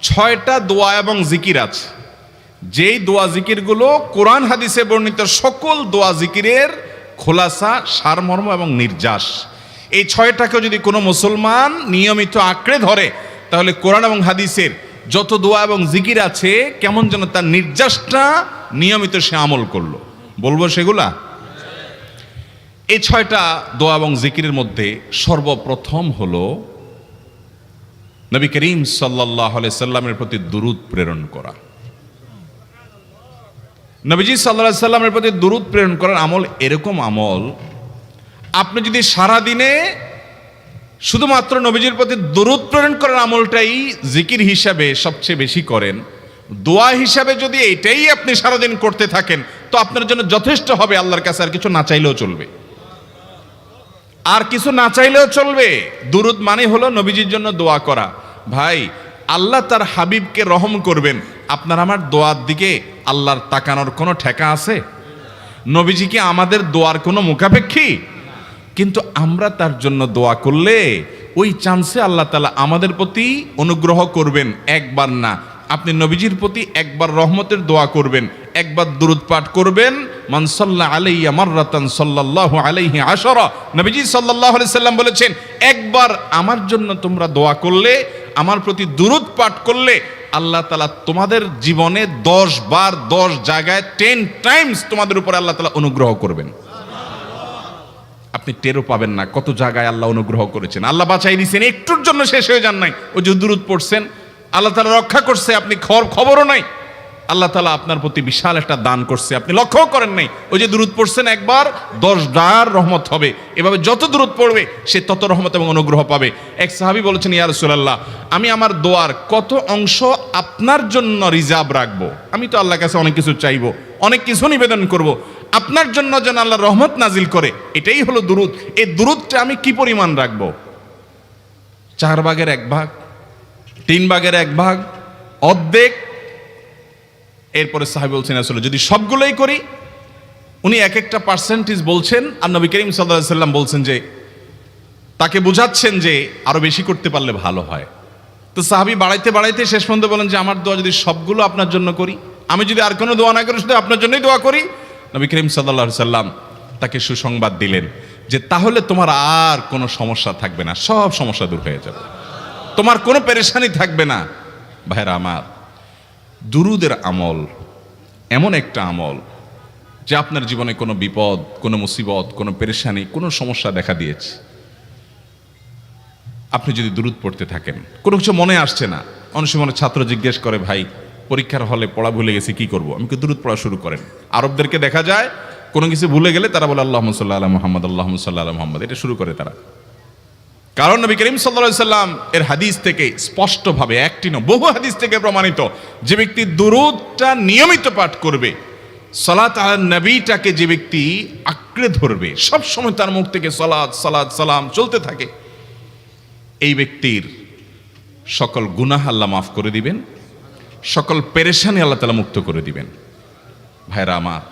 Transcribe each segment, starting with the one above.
6টা দোয়া এবং জিকির আছে, যেই দোয়া জিকিরগুলো কোরআন হাদিসে বর্ণিত সকল দোয়া জিকিরের খোলাসা, সারমর্ম এবং নির্যাস। এই 6টাকে যদি কোনো মুসলমান নিয়মিত আঁকড়ে ধরে, তাহলে কোরআন এবং হাদিসের যত দোয়া এবং জিকির আছে কেমন যেন তার নির্যাসটা নিয়মিত সে আমল করলো। বলবো সেগুলা? এই 6টা দোয়া এবং জিকিরের মধ্যে সর্বপ্রথম হলো নবী করিম সাল্লাল্লাহু আলাইহি সাল্লামের প্রতি দুরূদ প্রেরণ করা। নবীজি সাল্লাল্লাহু আলাইহি সাল্লামের প্রতি দুরূদ প্রেরণ করার আমল এরকম আমল, আপনি যদি সারা দিনে শুধুমাত্র নবীজির প্রতি দুরূদ প্রেরণ করার আমলটাই জিকির হিসাবে সবচেয়ে বেশি করেন, দোয়া হিসাবে যদি এটাই আপনি সারাদিন করতে থাকেন, তো আপনার জন্য যথেষ্ট হবে। আল্লাহর কাছে আর কিছু না চাইলেও চলবে, আর কিছু না চাইলেও চলবে। দুরূদ মানে হলো নবীজির জন্য দোয়া করা। ভাই, আল্লাহ তার হাবিবকে রহম করবেন, আপনার আমার দোয়ার দিকে আল্লাহর তাকানোর কোনো ঠেকা আছে? নবীজি কি আমাদের দোয়ার কোনো মুখাপেক্ষী? কিন্তু আমরা তার জন্য দোয়া করলে ওই চান্সে আল্লাহ তাআলা আমাদের প্রতি অনুগ্রহ করবেন। একবার না, আপনি নবীজির প্রতি একবার রহমতের দোয়া করবেন, একবার দুরূদ পাঠ করবেন। মান সাল্লা আলাইয়া মাররাতান সাল্লাল্লাহু আলাইহি আশারা, নবীজি সাল্লাল্লাহু আলাইহি সাল্লাম বলেছেন, একবার আমার জন্য তোমরা দোয়া করলে, আমার প্রতি দুরূদ পাঠ করলে, আল্লাহ তাআলা তোমাদের জীবনে 10 বার 10 জায়গায় 10 টাইমস তোমাদের উপরে আল্লাহ তাআলা অনুগ্রহ করবেন। আপনি টেরও পাবেন না কত জায়গায় আল্লাহ অনুগ্রহ করেছেন। আল্লাহ বাঁচাই দিয়েছেন, একটুর জন্য শেষ হয়ে যান নাই। ওই যে দুরূদ পড়ছেন, আল্লাহ তাআলা রক্ষা করছে, আপনি খবরও নাই। আল্লাহ তাআলা আপনার প্রতি বিশাল একটা দান করছে, আপনি লক্ষ্যও করেন নাই। ওই যে দুরূদ পড়ছেন একবার, 10 বার রহমত হবে। এভাবে যত দুরূদ পড়বে সে তত রহমত এবং অনুগ্রহ পাবে। এক সাহাবী বলেছেন, ইয়া রাসূলুল্লাহ, আমি আমার দোয়ার কত অংশ আপনার জন্য রিজার্ভ রাখবো? আমি তো আল্লাহর কাছে অনেক কিছু চাইবো, অনেক কিছু নিবেদন করব, আপনার জন্য যেন আল্লাহ রহমত নাজিল করে, এটাই হলো দুরূদ। এই দুরূদটা আমি কি পরিমাণ রাখবো? 4 ভাগের 1 ভাগ, 3 ভাগের 1 ভাগ, অর্ধেক? এরপরে সাহাবী বলছেন, আসলে যদি সবগুলোই করি, উনি এক একটা পার্সেন্টেজ বলছেন, আর নবী করিম সাল্লাল্লাহু আলাইহি সাল্লাম বলছেন যে, তাকে বোঝাচ্ছেন যে আরো বেশি করতে পারলে ভালো হয়। তো সাহাবী বাড়াইতে বাড়াইতে শেষ পর্যন্ত বলেন যে, আমার দোয়া যদি সবগুলো আপনার জন্য করি, আমি যদি আর কোনো দোয়া না করি, শুধু আপনার জন্যই দোয়া করি, নবী করিম সাল্লাল্লাহু আলাইহি সাল্লাম তাকে সুসংবাদ দিলেন যে, তাহলে তোমার আর কোনো সমস্যা থাকবে না, সব সমস্যা দূর হয়ে যাবে, তোমার কোনো পেরেশানি থাকবে না। ভাইরা আমার, দুরূদের আমল এমন একটা আমল যে আপনার জীবনে কোনো বিপদ, কোনো মুসিবত, কোনো পেরেশানি, কোনো সমস্যা দেখা দিয়েছে, আপনি যদি দুরূদ পড়তে থাকেন, কোনো কিছু মনে আসছে না, অনেক সময় ছাত্র জিজ্ঞেস করে, ভাই পরীক্ষার হলে পড়া ভুলে গেছি, কি করব? আমি দুরূদ পড়া শুরু করেন। আরবদেরকে দেখা যায় কোনো কিছু ভুলে গেলে তারা বলে আল্লাহুম্মা সাল্লি আলা মুহাম্মদ, আল্লাহুম্মা সাল্লি আলা মুহাম্মদ, এটা শুরু করে তারা। কারণ নবী করিম সাল্লাল্লাহু আলাইহি সাল্লাম এর হাদিস থেকে স্পষ্টভাবে, একটি নয় বহু হাদিস থেকে প্রমাণিত, যে ব্যক্তি দুরূদটা নিয়মিত পাঠ করবে, সালাত আলা নবীটাকে যে ব্যক্তি আঁকড়ে ধরবে, সব সময় তার মুখ থেকে সালাত সালাত সালাম চলতে থাকে, এই ব্যক্তির সকল গুনাহ আল্লাহ মাফ করে দিবেন, সকল পেরেশানি আল্লাহ তাআলা মুক্ত করে দিবেন। ভাইরা আমার,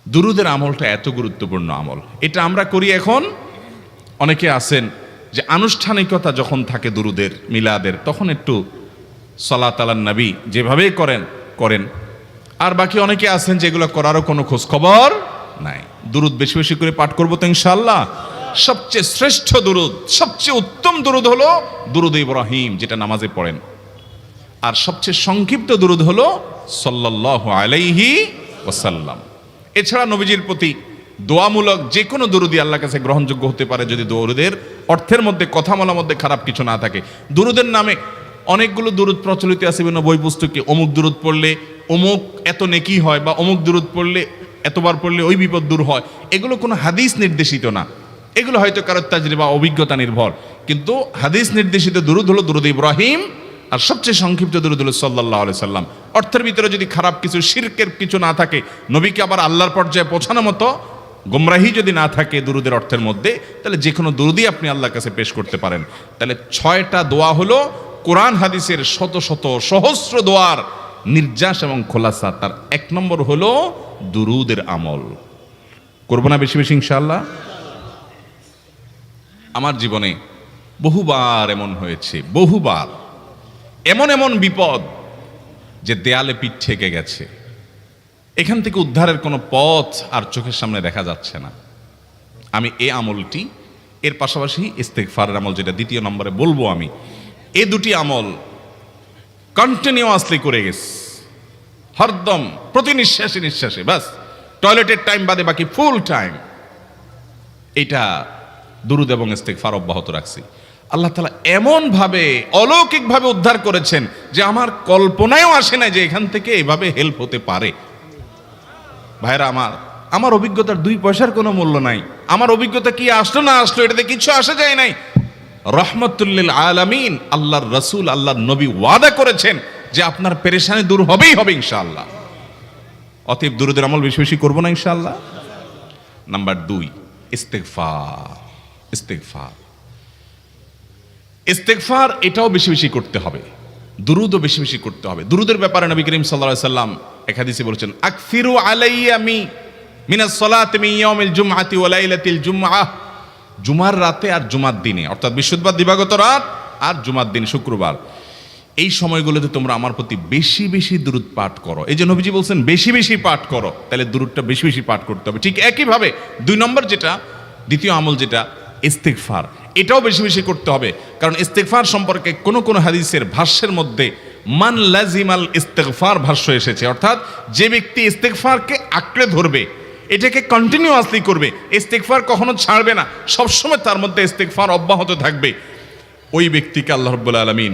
দুরূদের আমলটা এত গুরুত্বপূর্ণ আমল, এটা আমরা করি এখন। অনেকে আছেন যে আনুষ্ঠানিকতা যখন থাকে দুরূদের, মিলাদের, তখন একটু সালাত আলান নবী যেভাবেই করেন। আর বাকি অনেকে আছেন যেগুলো করারও কোনো খোঁজ খবর নাই। দুরূদ বেশি বেশি করে পাঠ করবো তো ইনশাআল্লাহ। সবচেয়ে শ্রেষ্ঠ দুরূদ, সবচেয়ে উত্তম দুরূদ হলো দুরূদ ইব্রাহিম, যেটা নামাজে পড়েন। আর সবচেয়ে সংক্ষিপ্ত দুরূদ হলো সাল্লাল্লাহু আলাইহি ওয়াসাল্লাম। এছাড়া নবীজির প্রতি দোয়ামূলক যে কোনো দুরূদই আল্লাহর কাছে গ্রহণযোগ্য হতে পারে, যদি দুরূদের অর্থের মধ্যে, কথামালার মধ্যে খারাপ কিছু না থাকে। দুরূদের নামে অনেকগুলো দুরূদ প্রচলিত আছে বিভিন্ন বই পুস্তকে, অমুক দুরূদ পড়লে অমুক এত নেকি হয়, বা অমুক দুরূদ পড়লে এতবার পড়লে ওই বিপদ দূর হয়। এগুলো কোনো হাদিস নির্দেশিত না, এগুলো হয়তো কারো তাজরিবা, অভিজ্ঞতা নির্ভর। কিন্তু হাদিস নির্দেশিত দুরূদ হলো দুরূদ ইব্রাহিম, আর সবচেয়ে সংক্ষিপ্ত দুরূদ হলো সাল্লাল্লাহু আলাইহি সাল্লাম। অর্থের ভিতরে যদি খারাপ কিছু, শিরকের কিছু না থাকে, নবীকে আবার আল্লাহর পর্যায়ে পৌঁছানোর মতো গোমরাহি যদি না থাকে দুরূদের অর্থের মধ্যে, তাহলে যে কোনো দুরূদই আপনি আল্লাহর কাছে পেশ করতে পারেন। তাহলে 6টা দোয়া হলো কোরআন হাদিসের শত শত সহস্র দোয়ার নির্যাস এবং খোলাসা। তার 1 নম্বর হলো দুরূদের আমল। করবো না বেশি বেশি ইনশাআল্লাহ? আমার জীবনে বহুবার এমন হয়েছে, বহুবার এমন এমন বিপদ যে দেয়ালে পিঠ ঠেকে গেছে, এখান থেকে উদ্ধারের কোনো পথ আর চোখের সামনে দেখা যাচ্ছে না। আমি এই আমলটি, এর পাশাপাশি ইস্তেগফারের আমল যেটা দ্বিতীয় নম্বরে বলবো আমি, এই দুটি আমল কন্টিনিউয়াসলি করে গেছে, হরদম প্রতি নিঃশ্বাসে নিঃশ্বাসে, বাস টয়লেটের টাইম বাদে বাকি ফুল টাইম এটা দুরুদ এবং ইস্তেগফার অব্যাহত রাখছি। আল্লাহ তাআলা এমনভাবে অলৌকিকভাবে উদ্ধার করেছেন যে আমার কল্পনায়ও আসে না যে এখান থেকে এভাবে হেল্প হতে পারে। ভাইরা আমার অভিজ্ঞতার 2 পয়সার কোনো মূল্য নাই। আমার অভিজ্ঞতা কি আসলো না আসলো এটাতে কিছু আসে যায় নাই। রহমতুল্লিল আলামিন আল্লাহর রাসূল, আল্লাহর নবী ওয়াদা করেছেন যে আপনার পেরেশানি দূর হবেই হবে ইনশাআল্লাহ। অতএব দুরুদের আমল বেশি বেশি করবো না ইনশাআল্লাহ। নাম্বার 2, ইস্তেগফার। ইস্তেগফার ইস্তেগফার এটাও বেশি বেশি করতে হবে, দুরুদও বেশি বেশি করতে হবে। দুরুদের ব্যাপারে নবী করিম সাল্লাল্লাহু আলাইহি সাল্লাম এক হাদিসে বলেছেন, আকসিরু আলাইয়া মিনাস সালাতি মিন ইয়াউমিল জুমআতি ওয়া লাইলাতিল জুমআহ। জুমার রাতে আর জুমার দিনে, অর্থাৎ বৃহস্পতিবার দিবাগত রাত আর জুমার দিন শুক্রবার, এই সময়গুলোতে তোমরা আমার প্রতি বেশি বেশি দুরুদ পাঠ করো। এই যে নবীজি বলছেন বেশি বেশি পাঠ করো, তাহলে দুরুদটা বেশি বেশি পাঠ করতে হবে। ঠিক একইভাবে 2 নম্বর যেটা, দ্বিতীয় আমল যেটা ইস্তেগফার, এটাও বেশি বেশি করতে হবে। কারণ ইস্তেগফার সম্পর্কে কোন কোন হাদিসের ভাষ্যের মধ্যে মান লাজিমাল ইস্তেগফার ভাষ্য এসেছে, অর্থাৎ যে ব্যক্তি ইস্তেগফারকে আঁকড়ে ধরবে, এটাকে কন্টিনিউয়াসলি করবে, ইস্তেগফার কখনো ছাড়বে না, সবসময় তার মধ্যে ইস্তেগফার অব্যাহত থাকবে, ওই ব্যক্তিকে আল্লাহ রাব্বুল আলামিন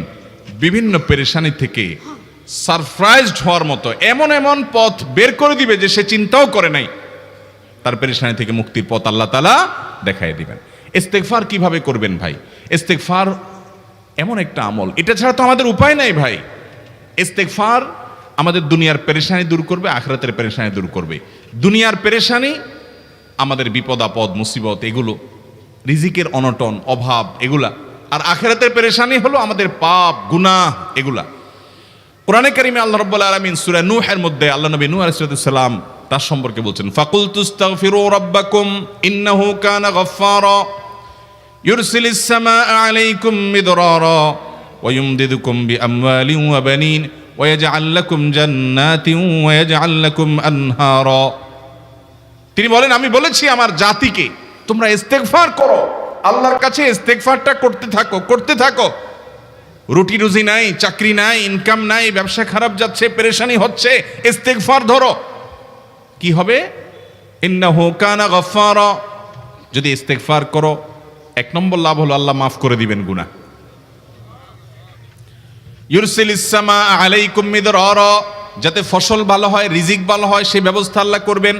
বিভিন্ন পেরেশানি থেকে সারপ্রাইজড হওয়ার মতো এমন এমন পথ বের করে দিবে যে সে চিন্তাও করে নাই। তার পেরেশানি থেকে মুক্তির পথ আল্লাহ তাআলা দেখায় দিবেন। ইস্তেগফার কিভাবে করবেন ভাই? ইস্তেগফার এমন একটা আমল, এটা ছাড়া তো আমাদের উপায় নাই ভাই। ইস্তেগফার আমাদের দুনিয়ার পেরেশানি দূর করবে, আখিরাতের পেরেশানি দূর করবে। দুনিয়ার পেরেশানি আমাদের বিপদ আপদ মুসিবত এগুলো, রিজিকের অনটন অভাব এগুলা, আর আখিরাতের পেরেশানি হলো আমাদের পাপ গুনাহ এগুলা। কোরআনে কারিমে আল্লাহ রাব্বুল আলামিন সূরা নূহের মধ্যে আল্লাহ নবী নূহ আলাইহিস সালাম তার সম্পর্কে বলছেন, ফাকুলতুস্তাগফিরু রাব্বাকুম ইন্নাহু কানা গাফফারা ইউরসিলিস সামাআ আলাইকুম মিদরারা ওয়া ইউমদিদুকুম বিআমওয়ালিন ওয়া বানিন ওয়া ইয়াজআল লাকুম জান্নাতিন ওয়া ইয়াজআল লাকুম আনহারা। তিনি বলেন, আমি বলেছি আমার জাতিকে তোমরা ইস্তেগফার করো, আল্লাহর কাছে ইস্তেগফারটা করতে থাকো। রুটি রুজি নাই, চাকরি নাই, ইনকাম নাই, ব্যবসা খারাপ যাচ্ছে, পেরেশানি হচ্ছে, ইস্তেগফার ধরো, কি হবে? ইন্নাহু কানা গাফফারা। যদি ইস্তেগফার করো, 1 নম্বর লাভ হলো আল্লাহ মাফ করে দিবেন গুনাহ। ইউরসিলিস সামাআ আলাইকুম মিদরারা, যাতে ফসল ভালো হয়, রিজিক ভালো হয় সেই ব্যবস্থা আল্লাহ করবেন।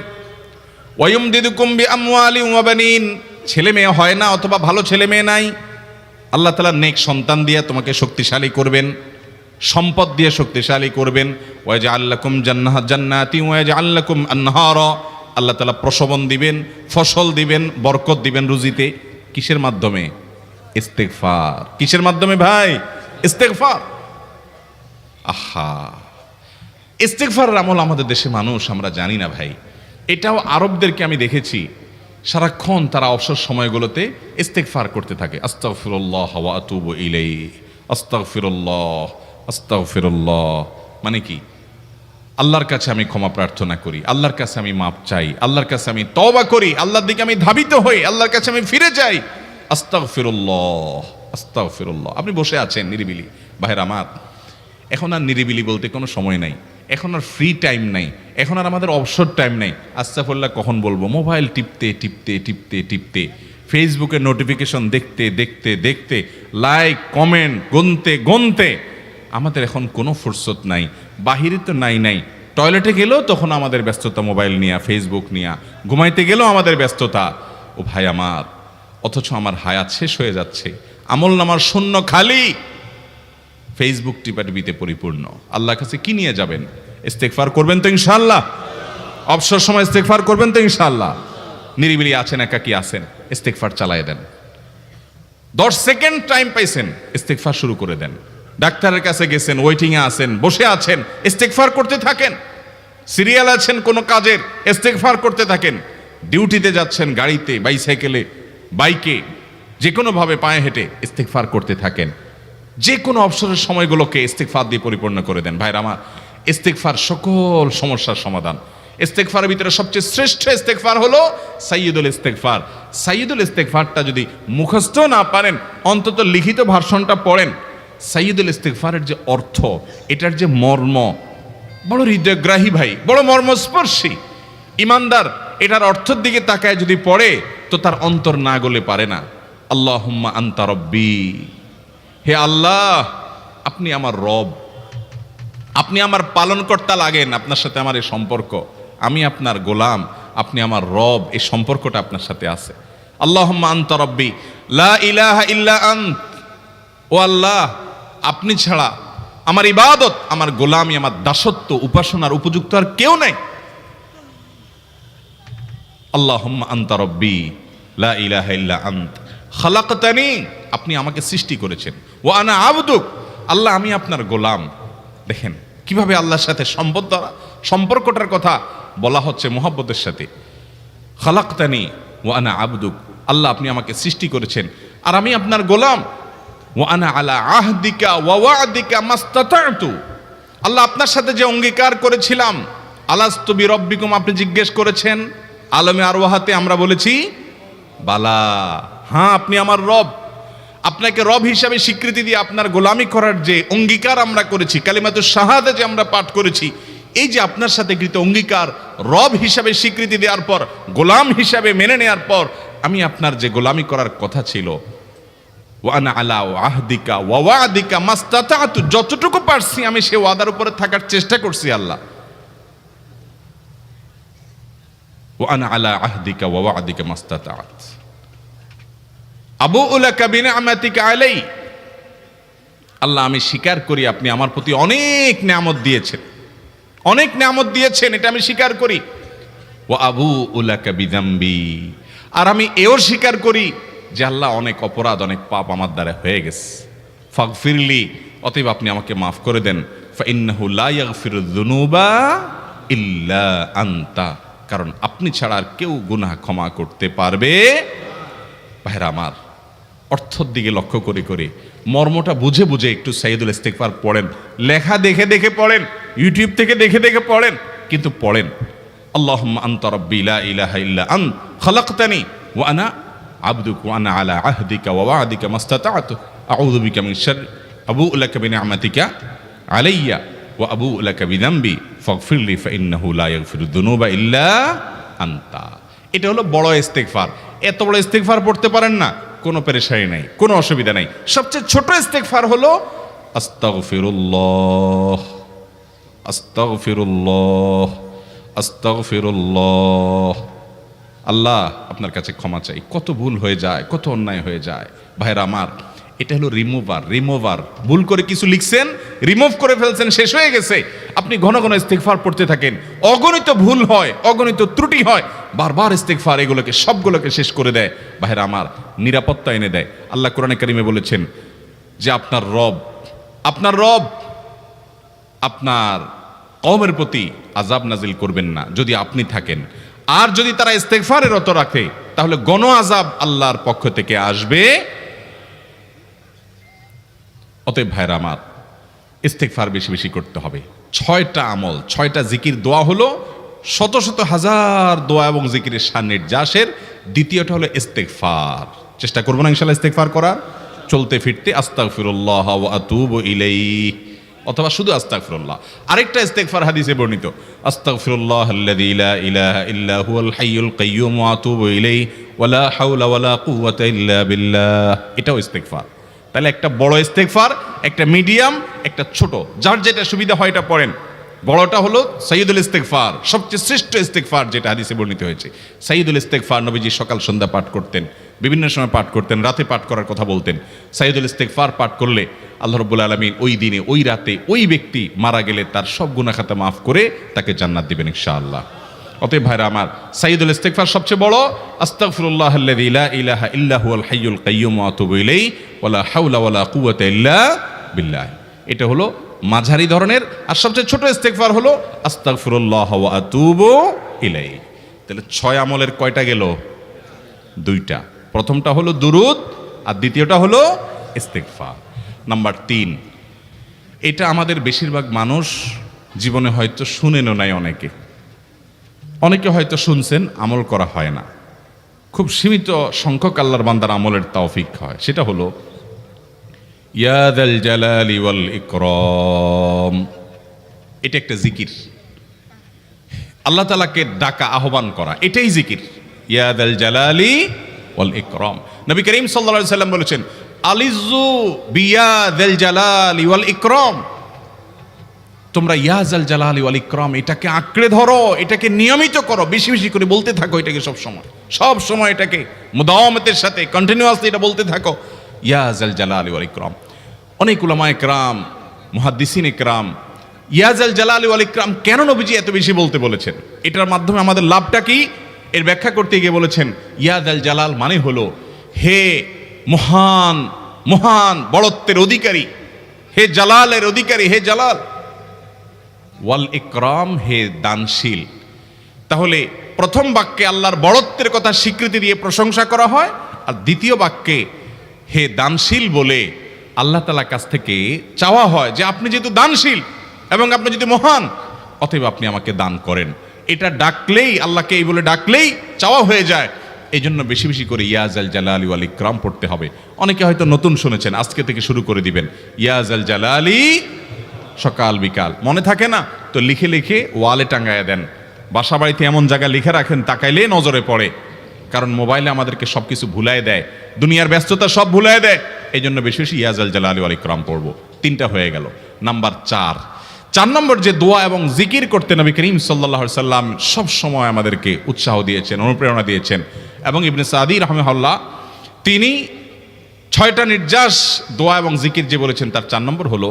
ওয়া ইউমদিদুকুম বিআমওয়ালিন ওয়া বানিন, ছেলে মেয়ে হয় না অথবা ভালো ছেলে মেয়ে নাই, আল্লাহ তাআলা নেক সন্তান দিয়ে তোমাকে শক্তিশালী করবেন, সম্পদ দিয়ে শক্তিশালী করবেন। ওয়া ইয়াজআল লাকুম জান্নাতিন ওয়া ইয়াজআল লাকুম আনহারা, আল্লাহ তাআলা প্রসবন দিবেন, ফসল দিবেন, বরকত দিবেন রুজিতে। কিসের মাধ্যমে? ইস্তেগফার। কিসের মাধ্যমে ভাই? ইস্তেগফার। আহা, ইস্তেগফারের আমল আমাদের দেশে মানুষ আমরা জানি না ভাই। এটাও আরবদেরকে আমি দেখেছি সারাক্ষণ তারা অবসর সময়গুলোতে ইস্তেগফার করতে থাকে, আস্তাগফিরুল্লাহ ওয়া আতুবু ইলাইহি, আস্তাগফিরুল্লাহ আস্তাগফিরুল্লাহ। মানে কি? আল্লাহর কাছে আমি ক্ষমা প্রার্থনা করি, আল্লাহর কাছে আমি মাপ চাই, আল্লাহর কাছে আমি তওবা করি, আল্লাহর দিকে আমি ধাবিত হই, আল্লাহর কাছে আমি ফিরে যাই, আস্তাগফিরুল্লাহ আস্তাগফিরুল্লাহ। আপনি বসে আছেন নিরিবিলি, ভাইরা আমার এখন আর নিরিবিলি বলতে কোনো সময় নাই, এখন আর ফ্রি টাইম নাই, এখন আর আমাদের অবসর টাইম নাই। আস্তাগফিরুল্লাহ কখন বলবো? মোবাইল টিপতে টিপতে টিপতে টিপতে, ফেসবুকের নোটিফিকেশন দেখতে দেখতে দেখতে, লাইক কমেন্ট গুনতে গুনতে আমাদের এখন কোনো ফুরসত নাই। বাহিরে তো নাই, টয়লেটে গেলেও তখন আমাদের ব্যস্ততা মোবাইল নিয়ে, ফেসবুক নিয়ে, ঘুমাইতে গেলেও আমাদের ব্যস্ততা। ও ভাই আমার, অথচ আমার হায়াত শেষ হয়ে যাচ্ছে, আমল নামার শূন্য খালি, ফেসবুক টিপাটিপিতে পরিপূর্ণ। আল্লাহর কাছে কি নিয়ে যাবেন? ইস্তেগফার করবেন তো ইনশাআল্লাহ? অবসর সময় ইস্তেগফার করবেন তো ইনশাআল্লাহ? নিরিবিলি আছেন, একাকী আছেন, ইস্তেগফার চালায় দেন। 10 সেকেন্ড টাইম পাইছেন, ইস্তেগফার শুরু করে দেন। ডাক্তারের কাছে গেছেন, ওয়েটিং এ আছেন, বসে আছেন, ইস্তেগফার করতে থাকেন। সিরিয়াল আছেন কোনো কাজের, ইস্তেগফার করতে থাকেন। ডিউটিতে যাচ্ছেন গাড়িতে, বাইসাইকেলে, বাইকে, যে কোনো ভাবে পায়ে হেঁটে ইস্তেগফার করতে থাকেন। যে কোনো অবসরের সময়গুলোকে ইস্তেগফার দিয়ে পরিপূর্ণ করে দেন। ভাইরা আমার, ইস্তেগফার সকল সমস্যার সমাধান। ইস্তেগফারের ভিতরে সবচেয়ে শ্রেষ্ঠ ইস্তেগফার হলো সাইয়্যিদুল ইস্তেগফার। সাইয়্যিদুল ইস্তেগফারটা যদি মুখস্থ না পারেন, অন্তত লিখিত ভার্সনটা পড়েন। সাইয়্যিদুল ইস্তেগফারের যে অর্থ, এটার যে মর্ম, বড় হৃদয়গ্রাহী ভাই, বড় মর্মস্পর্শী। ইমানদার এটার অর্থের দিকে তাকায় যদি পড়ে, তো তার অন্তর না গলে পারে না। আল্লাহুম্মা আনতা রব্বি, হে আল্লাহ আপনি আমার রব, আপনি আমার পালনকর্তা লাগেন। আপনার সাথে আমার এই সম্পর্ক, আমি আপনার গোলাম, আপনি আমার রব, এই সম্পর্কটা আপনার সাথে আছে। আল্লাহুম্মা আনতা রব্বি লা ইলাহা ইল্লা আন্ত, ও আল্লাহ আপনি ছাড়া আমার ইবাদত, আমার গোলামি, আমার দাসত্ব, উপাসনার উপযুক্ত আর কেউ নাই। আল্লাহুম্মা আনতা রব্বি লা ইলাহা ইল্লা আন্ত খালাকতানি, আপনি আমাকে সৃষ্টি করেছেন। ওয়া আনা আবদুক, আল্লাহ আমি আপনার গোলাম। দেখেন কিভাবে আল্লাহর সাথে সম্পর্কটার কথা বলা হচ্ছে মুহাব্বতের সাথে। খালাকতানি ওয়া আনা আবদুক, আল্লাহ আপনি আমাকে সৃষ্টি করেছেন আর আমি আপনার গোলাম। ওয়া আনা আলা আহদিকা ওয়া ওয়াদিকা মাস্তাতাতু, আল্লাহ আপনার সাথে যে অঙ্গীকার করেছিলাম, আলাস্তু বিরব্বিকুম, আপনি জিজ্ঞেস করেছেন। আলমে আরওয়াহাতে আমরা বলেছি বালা, হ্যাঁ আপনি আমার রব। আপনাকে রব হিসাবে স্বীকৃতি দিয়ে আপনার গোলামি করার যে অঙ্গীকার আমরা করেছি, কালিমাতুশ শাহাদা যে আমরা পাঠ করেছি, এই যে আপনার সাথে কৃত অঙ্গীকার, রব হিসাবে স্বীকৃতি দেওয়ার পর, গোলাম হিসাবে মেনে নেওয়ার পর, আমি আপনার যে গোলামি করার কথা ছিল, ওয়া আনা আলা আহদিকা ওয়া ওয়াদিকা মাস্তাতাতু, যতটুকু পারছি আমি সে ওয়াদার উপরে থাকার চেষ্টা করছি আল্লাহ। ওয়া আনা আলা আহদিকা ওয়া ওয়াদিকা মাস্তাতাত আবুউ লাকা বিনিআমাতিকা আলাই, আল্লাহ আমি স্বীকার করি আপনি আমার প্রতি অনেক নিয়ামত দিয়েছেন, অনেক নিয়ামত দিয়েছেন, এটা আমি স্বীকার করি। ওয়া আবুউ লাকা বিযামবি, আর আমি এও স্বীকার করি যে আল্লাহ অনেক অপরাধ, অনেক পাপ আমার দ্বারা হয়ে গেছে। ফাগফিরলি, অতএব আপনি আমাকে মাফ করে দেন। ফাইন্নাহু লা ইয়াগফিরুয যুনুবা ইল্লা আনতা, কারণ আপনি ছাড়া আর কেউ গুনাহ ক্ষমা করতে পারবে। ভাইরা আমার, অর্থের দিকে লক্ষ্য করে করে, মর্মটা বুঝে বুঝে একটু সাইয়্যিদুল ইস্তেগফার পড়েন। লেখা দেখে দেখে পড়েন, ইউটিউব থেকে দেখে দেখে পড়েন, কিন্তু পড়েন। আল্লাহুম্মা আনতা রাব্বি লা ইলাহা ইল্লা আন্ত খালাকতানি ওয়া আনা আবদুক ওয়া আনা আলা আহদিকা ওয়া ওয়াদিকা মাস্তাতাতু আউযু বিকা মিন শাররি আবুউ লাকা বিনিআমাতিকা আলাইয়া ওয়া আবুউ লাকা বিযামবি ফাগফিরলি ফাইন্নাহু লা ইয়াগফিরুয যুনুবা ইল্লা আনতা। এটা হলো বড় ইস্তেগফার। এত বড় ইস্তেগফার পড়তে পারেন না, কোনো পেরেশানি নাই, কোনো অসুবিধা নাই। সবচেয়ে ছোট ইস্তেগফার হলো আস্তাগফিরুল্লাহ আস্তাগফিরুল্লাহ আস্তাগফিরুল্লাহ। আল্লাহ আপনার কাছে ক্ষমা চাই, কত ভুল হয়ে যায়, কত অন্যায় হয়ে যায়। ভাইরা আমার, এটা হলো রিমুভার। ভুল করে কিছু লিখছেন, রিমুভ করে ফেলছেন, শেষ হয়ে গেছে। আপনি ঘন ঘন ইস্তেগফার পড়তে থাকেন, অগণিত ভুল হয়, অগণিত ত্রুটি হয়, বারবার ইস্তেগফার এগুলোকে সবগুলোকে শেষ করে দেয়। ভাইরা আমার, নিরাপত্তা এনে দেয়। আল্লাহ কোরআনে কারিমে বলেছেন যে আপনার রব আপনার কওমের প্রতি আযাব নাজিল করবেন না যদি আপনি থাকেন। আর যদি তারা ইস্তেগফারে রত রাখে, তাহলে গণ আযাব আল্লাহর পক্ষ থেকে আসবে। অতএব ভাইরা আমার, ইস্তেগফার বেশি বেশি করতে হবে। 6টা আমল, 6টা জিকির, দোয়া হলো শত শত হাজার দোয়া এবং জিকিরের সান্নিধ্যাসের। দ্বিতীয়টা হলো ইস্তেগফার। চেষ্টা করবো না ইনশাআল্লাহ ইস্তেগফার করার, চলতে ফিরতে আস্তাগফিরুল্লাহ ওয়া আতুবু ইলাইহি, অথবা শুধু আস্তাগফিরুল্লাহ। আরেকটা ইস্তেগফার হাদিসে বর্ণিত, আস্তাগফিরুল্লাহাল্লাযী লা ইলাহা ইল্লা হুয়াল হাইয়ুল কাইয়্যুম ওয়া আতুবু ইলাইহি ওয়া লা হাওলা ওয়া লা কুওয়াতা ইল্লা বিল্লাহ। এটাও ইস্তেগফার। তাহলে একটা বড় ইস্তেগফার, একটা মিডিয়াম, একটা ছোট, যার যেটা সুবিধা হয় এটা পড়েন। বড়টা হলো সাইয়্যিদুল ইস্তেগফার, সবচেয়ে শ্রেষ্ঠ ইস্তেগফার যেটা হাদিসে বর্ণিত হয়েছে। সাইয়্যিদুল ইস্তেগফার নবীজি সকাল সন্ধ্যা পাঠ করতেন, বিভিন্ন সময় পাঠ করতেন, রাতে পাঠ করার কথা বলতেন। সাইয়্যিদুল ইস্তেগফার পাঠ করলে আল্লাহ রাব্বুল আলামিন ওই দিনে, ওই রাতে, ওই ব্যক্তি মারা গেলে তার সব গুনাহ খাতা মাফ করে তাকে জান্নাত দিবেন ইনশাআল্লাহ। অতএব ভাইরা আমার, সাইয়্যিদুল ইস্তেগফার সবচেয়ে বড় আস্তাগফিরুল্লাহাল্লাযী লা ইলাহা ইল্লা হুয়াল হাইয়ুল কাইয়্যুম ওয়া আতুবু ইলাইহি ওয়া লা হাওলা ওয়া লা কুওয়াতা ইল্লা বিল্লাহ। এটা হলো মাঝারি ধরনের। আর সবচেয়ে ছোট ইস্তেগফার হলো আস্তাগফিরুল্লাহ ওয়া আতুবু ইলাইহি। তাহলে 6 আমলের কয়টা গেল? 2টা। প্রথমটা হলো দুরুদ আর দ্বিতীয়টা হলো ইস্তেগফার। নাম্বার 3, এটা আমাদের বেশিরভাগ মানুষ জীবনে হয়তো শুনেনও নাই, অনেকে হয়তো শুনছেন, আমল করা হয় না। খুব সীমিত সংখ্যক আল্লাহর বান্দার আমলের তৌফিক হয়। সেটা হলো ইয়া যাল জালালি ওয়াল ইকরাম। এটা একটা জিকির, আল্লাহ তাআলাকে ডাকা, আহ্বান করা, এটাই জিকির। ইয়া যাল জালালি ওয়াল ইকরাম। নবী করিম সাল্লাল্লাহু আলাইহি সাল্লাম বলেছেন, আলিজু বিয়া যাল জালালি ওয়াল ইকরাম। তোমরা ইয়া যাল জালালি ওয়াল ইকরাম এটাকে আঁকড়ে ধরো, এটাকে নিয়মিত করো, বেশি বেশি করে বলতে থাকো এটাকে সব সময় এটাকে মুদাওয়ামাতের সাথে কন্টিনিউয়াসলি এটা বলতে থাকো, ইয়া যাল জালালি ওয়াল ইকরাম। অনেক উলামায়ে কেরাম, মুহাদ্দিসিনে কেরাম ইয়া যাল জালালি ওয়াল ইকরাম কেন নবীজি এত বেশি বলতে বলেছেন, এটার মাধ্যমে আমাদের লাভটা কি, এর ব্যাখ্যা করতে গিয়ে বলেছেন ইয়া যাল জালাল মানে হলো হে মহান, মহান বড়ত্বের অধিকারী, হে জালালের অধিকারী, হে জালাল। ওয়াল ইকরাম হে দানশীল। তাহলে প্রথম বাক্যে আল্লাহর বড়ত্বের কথা স্বীকৃতি দিয়ে প্রশংসা করা হয়, আর দ্বিতীয় বাক্যে হে দানশীল বলে আল্লাহ তাআলার কাছ থেকে চাওয়া হয় যে আপনি যেহেতু দানশীল এবং আপনি যদি মহান, অতএব আপনি আমাকে দান করেন। এটা ডাকলেই, আল্লাহকে এই বলে ডাকলেই চাওয়া হয়ে যায়। এই জন্য বেশি বেশি করে ইয়া যাল জালালি ওয়াল ইকরাম পড়তে হবে। অনেকে হয়তো নতুন শুনেছেন, আজকে থেকে শুরু করে দিবেন ইয়া যাল জালালি, সকাল বিকাল মনে থাকে না তো লিখে লিখে ওয়ালে টাঙ্গায় দেন। বাসা বাড়িতে এমন জায়গায় লিখে রাখেন তাকাইলে নজরে পড়ে, কারণ মোবাইলে আমাদেরকে সবকিছু ভুলাই দেয়, দুনিয়ার ব্যস্ততা সব ভুলাই দেয়। এই জন্য বেশি বেশি ইয়া যাল জালালি ওয়াল ইকরাম পড়বো। 3টা হয়ে গেল। নাম্বার 4 নম্বর যে দোয়া এবং জিকির করতে নবী করিম সাল্লাল্লাহু আলাইহি সাল্লাম সব সময় আমাদেরকে উৎসাহ দিয়েছেন, অনুপ্রেরণা দিয়েছেন। এবং ইবনে সাদি রাহিমাহুল্লাহ তিনি 6টা নির্যাস দোয়া এবং জিকির যে বলেছেন তার 4 নম্বর হলো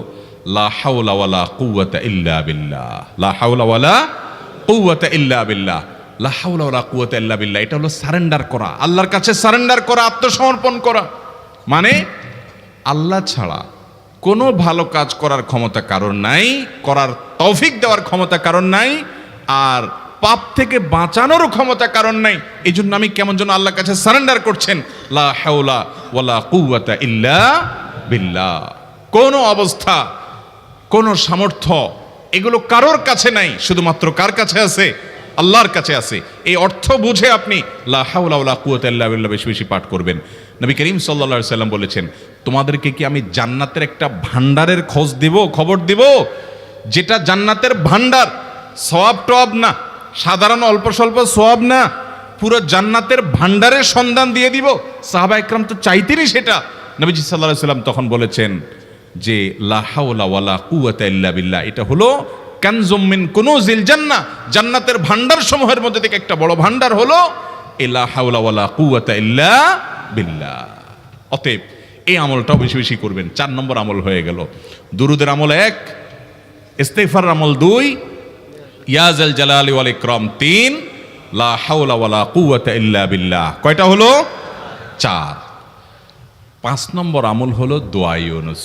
লা হাওলা ওয়ালা কুওয়াতা ইল্লা বিল্লাহ। লা হাওলা ওয়ালা কুওয়াতা ইল্লা বিল্লাহ। লা হাওলা ওয়ালা কুওয়াতা ইল্লা বিল্লাহ এটা হলো সারেন্ডার করা, আল্লাহর কাছে সারেন্ডার করা, আত্মসমর্পণ করা। মানে আল্লাহ ছাড়া কোনো ভালো কাজ করার ক্ষমতা কারণ নাই, করার তৌফিক দেওয়ার ক্ষমতা কারণ নাই, আর পাপ থেকে বাঁচানোরও ক্ষমতা কারণ নাই। এই জন্য আমি কেমন যেন আল্লাহর কাছে সারেন্ডার করছেন, লা হাওলা ওয়ালা কুওয়াতা ইল্লা বিল্লাহ। কোন অবস্থা, কোন সামর্থ্য এগুলো কারোর কাছে নাই, শুধুমাত্র কার কাছে আছে? আল্লাহর কাছে আছে। এই অর্থ বুঝে আপনি লা হাওলা ওয়ালা কুওয়াতা ইল্লা বিল্লাহ বেশি বেশি পাঠ করবেন। নবী করিম সাল্লাল্লাহু আলাইহি সাল্লাম বলেছেন, তোমাদেরকে কি আমি জান্নাতের একটা ভান্ডারের খবর দেব, যেটা জান্নাতের ভান্ডার, সওয়াব টওয়াব না, সাধারণ অল্প স্বল্প সওয়াব না, পুরো জান্নাতের ভান্ডারের সন্ধান দিয়ে দিব। সাহাবা ইকরাম তো চাইতেনই সেটা। নবীজি সাল্লাল্লাহু আলাইহি সাল্লাম তখন বলেছেন যে লা হাওলা ওয়ালা কুওয়াতা ইল্লা বিল্লাহ এটা হলো কানজুম মিন কুনুজিল জান্নাহ, জান্নাতের ভান্ডার সমূহের মধ্যে থেকে একটা বড় ভান্ডার হলো লা হাওলা ওয়ালা কুওয়াতা ইল্লা বিল্লাহ। অতএব এই আমলটাও বেশি বেশি করবেন। 4 নম্বর আমল হয়ে গেল। দুরুদের আমল 1, ইস্তিগফারের আমল 2, ইয়া যাল জালালি ওয়াল ইকরাম 3, লা হাওলা ওয়ালা কুওয়াতা ইল্লা বিল্লাহ। কয়টা হলো? 4। 5 নম্বর আমল হলো দোয়া ইউনুস।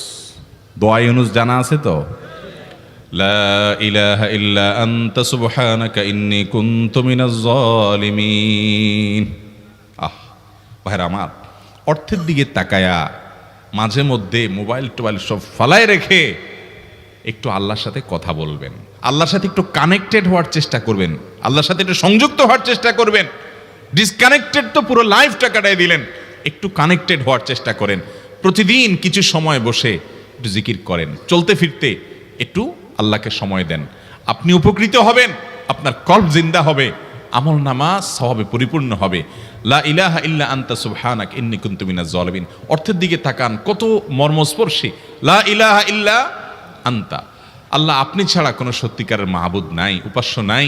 দোয়া ইউনুস জানা আছে তো? লা ইলাহা ইল্লা আনতা সুবহানাকা ইন্নী কুনতু মিনাজ জালিমিন। ভাইরা আমার, অর্থের দিকে তাকায়া মাঝে মধ্যে মোবাইল টোবাইল সব ফালায় রেখে একটু আল্লাহর সাথে কথা বলবেন, আল্লাহর সাথে একটু কানেক্টেড হওয়ার চেষ্টা করবেন, আল্লাহর সাথে একটু সংযুক্ত হওয়ার চেষ্টা করবেন। ডিসকানেক্টেড তো পুরো লাইফটা কাটাই দিলেন, একটু কানেক্টেড হওয়ার চেষ্টা করেন। প্রতিদিন কিছু সময় বসে একটু জিকির করেন, চলতে ফিরতে একটু আল্লাহকে সময় দেন। আপনি উপকৃত হবেন, আপনার কল্ব জিন্দা হবে, আমল নামা সওয়াবে পরিপূর্ণ হবে। লা ইলাহা ইল্লা আনতা সুবহানাক ইন্নী কুনতু মিনাজ জালিমিন। অর্থের দিকে তাকান, কত মর্মস্পর্শী। লা ইলাহা ইল্লা আনতা, আল্লাহ আপনি ছাড়া কোনো সত্যিকারের মাহবুদ নাই, উপাস্য নাই।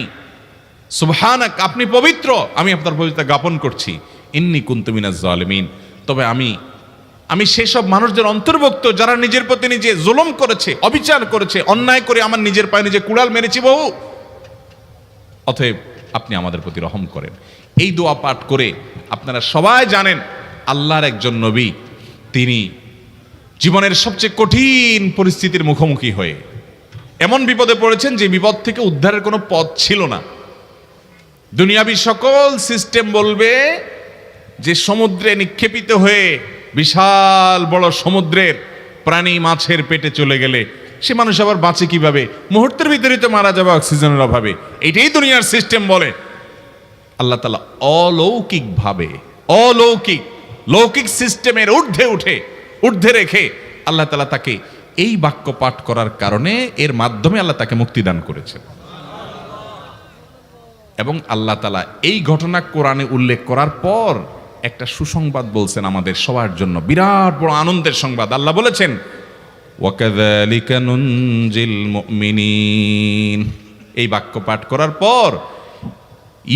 সুবহানাক, আপনি পবিত্র, আমি আপনার পবিত্রতা জ্ঞাপন করছি। ইন্নী কুনতু মিনাজ জালিমিন, তবে আমি সেসব মানুষদের অন্তর্ভুক্ত যারা নিজের প্রতি নিজে জুলুম করেছে, অবিচার করেছে, অন্যায় করে আমার নিজের পায়ে নিজে কুড়াল মেরেছি বহু। অতএব আপনি আমাদের প্রতি রহম করেন। এই দোয়া পাঠ করে আপনারা সবাই জানেন আল্লাহর একজন নবী, তিনি জীবনের সবচেয়ে কঠিন পরিস্থিতির মুখোমুখি হয়ে এমন বিপদে পড়েছেন যে বিপদ থেকে উদ্ধারের কোনো পথ ছিল না। দুনিয়াবি সকল সিস্টেম বলবে যে সমুদ্রে নিক্ষেপিত হয়ে বিশাল বড় সমুদ্রের প্রাণী মাছের পেটে চলে গেলে সে মানুষ আবার বাঁচে কিভাবে? মুহূর্তের ভিতরেই তো মারা যাবে অক্সিজেনের অভাবে। এটাই দুনিয়ার সিস্টেম বলে। আল্লাহ তাআলা অলৌকিকভাবে লৌকিক সিস্টেমের ঊর্ধ্বে রেখে আল্লাহ তাআলা তাকে এই বাক্য পাঠ করার কারণে এর মাধ্যমে আল্লাহ তাকে মুক্তি দান করেছেন। এবং আল্লাহ তাআলা এই ঘটনা কোরআনে উল্লেখ করার পর একটা সুসংবাদ বলছেন আমাদের সবার জন্য, বিরাট বড় আনন্দের সংবাদ। আল্লাহ বলেছেন, ওয়াকাযালিকা নুনজিল মুমিনিন। এই বাক্য পাঠ করার পর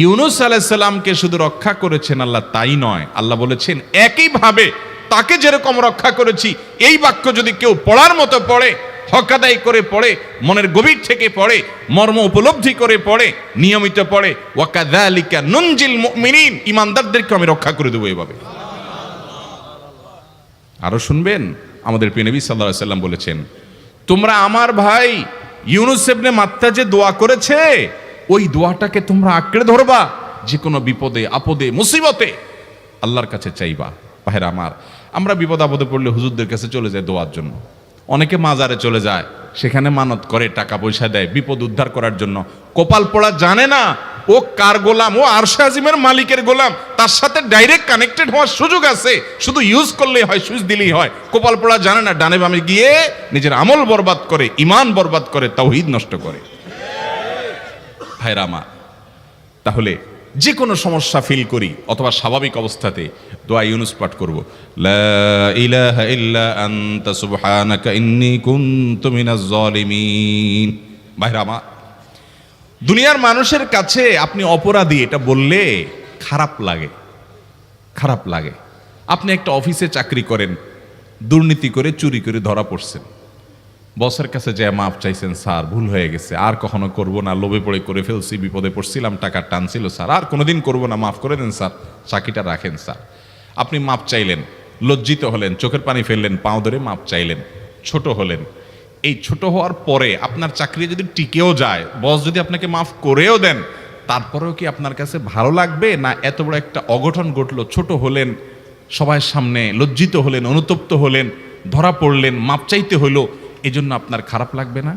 ইউনূস আলাইহিস সালামকে শুধু রক্ষা করেছেন আল্লাহ, তাই নয়, আল্লাহ বলেছেন একইভাবে তাকে যেরকম রক্ষা করেছি, এই বাক্য যদি কেউ পড়ার মতো পড়ে, হক আদায় করে পড়ে, মনের গভীর থেকে পড়ে, মর্ম উপলব্ধি করে পড়ে, নিয়মিত পড়ে, ওয়াকাযালিকা নুনজিল মুমিনিন, ঈমানদারদেরকে আমি রক্ষা করে দেব এভাবে। আরো শুনবেন, আমাদের প্রিয় নবী সাল্লাল্লাহু আলাইহি ওয়াসাল্লাম বলেছেন, তোমরা আমার ভাই ইউনূস ইবনে মাত্তা যে দোয়া করেছে, ওই দোয়াটাকে তোমরা আঁকড়ে ধরবা, যে কোনো বিপদে আপদে মুসিবতে আল্লাহর কাছে চাইবা। ভাইরা আমার, আমরা বিপদ আপদে পড়লে হুজুরদের কাছে চলে যায় দোয়ার জন্য, অনেকে মাজারে চলে যায়, সেখানে মানত করে, টাকা পয়সা দেয় বিপদ উদ্ধার করার জন্য। কপাল পোড়া জানে না ও কার গোলাম, ও আরশে আজিমের মালিকের গোলাম, তার সাথে ডাইরেক্ট কানেক্টেড হওয়ার সুযোগ আছে, শুধু ইউজ করলেই হয়, সুইচ দিলেই হয়। কপাল পোড়া জানে না, ডানে বামে গিয়ে নিজের আমল বরবাদ করে, ঈমান বরবাদ করে, তাওহীদ নষ্ট করে। ভাইরা আমার, তাহলে যে কোনো সমস্যা ফিল করি অথবা স্বাভাবিক অবস্থাতে দোয়া ইউনূস পাঠ করব, লা ইলাহা ইল্লা আনতা সুবহানাকা ইন্নী কুনতু মিনাজ জালিমিন। ভাইরা আমার, দুনিয়ার মানুষের কাছে আপনি অপরাধী এটা বললে খারাপ লাগে। আপনি একটা অফিসে চাকরি করেন, দুর্নীতি করে চুরি করে ধরা পড়ছেন, বসের কাছে যায় মাপ চাইছেন, স্যার ভুল হয়ে গেছে, আর কখনো করব না, লোভে পড়ে করে ফেলছি, বিপদে পড়ছিলাম, টাকার টানছিল স্যার, আর কোনোদিন করব না, মাফ করে দেন স্যার, চাকরিটা রাখেন স্যার। আপনি মাপ চাইলেন, লজ্জিত হলেন, চোখের পানি ফেললেন, পাও ধরে মাপ চাইলেন, ছোট হলেন। এই ছোট হওয়ার পরে আপনার চাকরি যদি টিকেও যায়, বস যদি আপনাকে মাফ করেও দেন, তারপরেও কি আপনার কাছে ভালো লাগবে? না এত বড় একটা অঘটন ঘটলো, ছোট হলেন, সবার সামনে লজ্জিত হলেন, অনুতপ্ত হলেন, ধরা পড়লেন, মাপ চাইতে হলো, এজন্য আপনার খারাপ লাগবে না?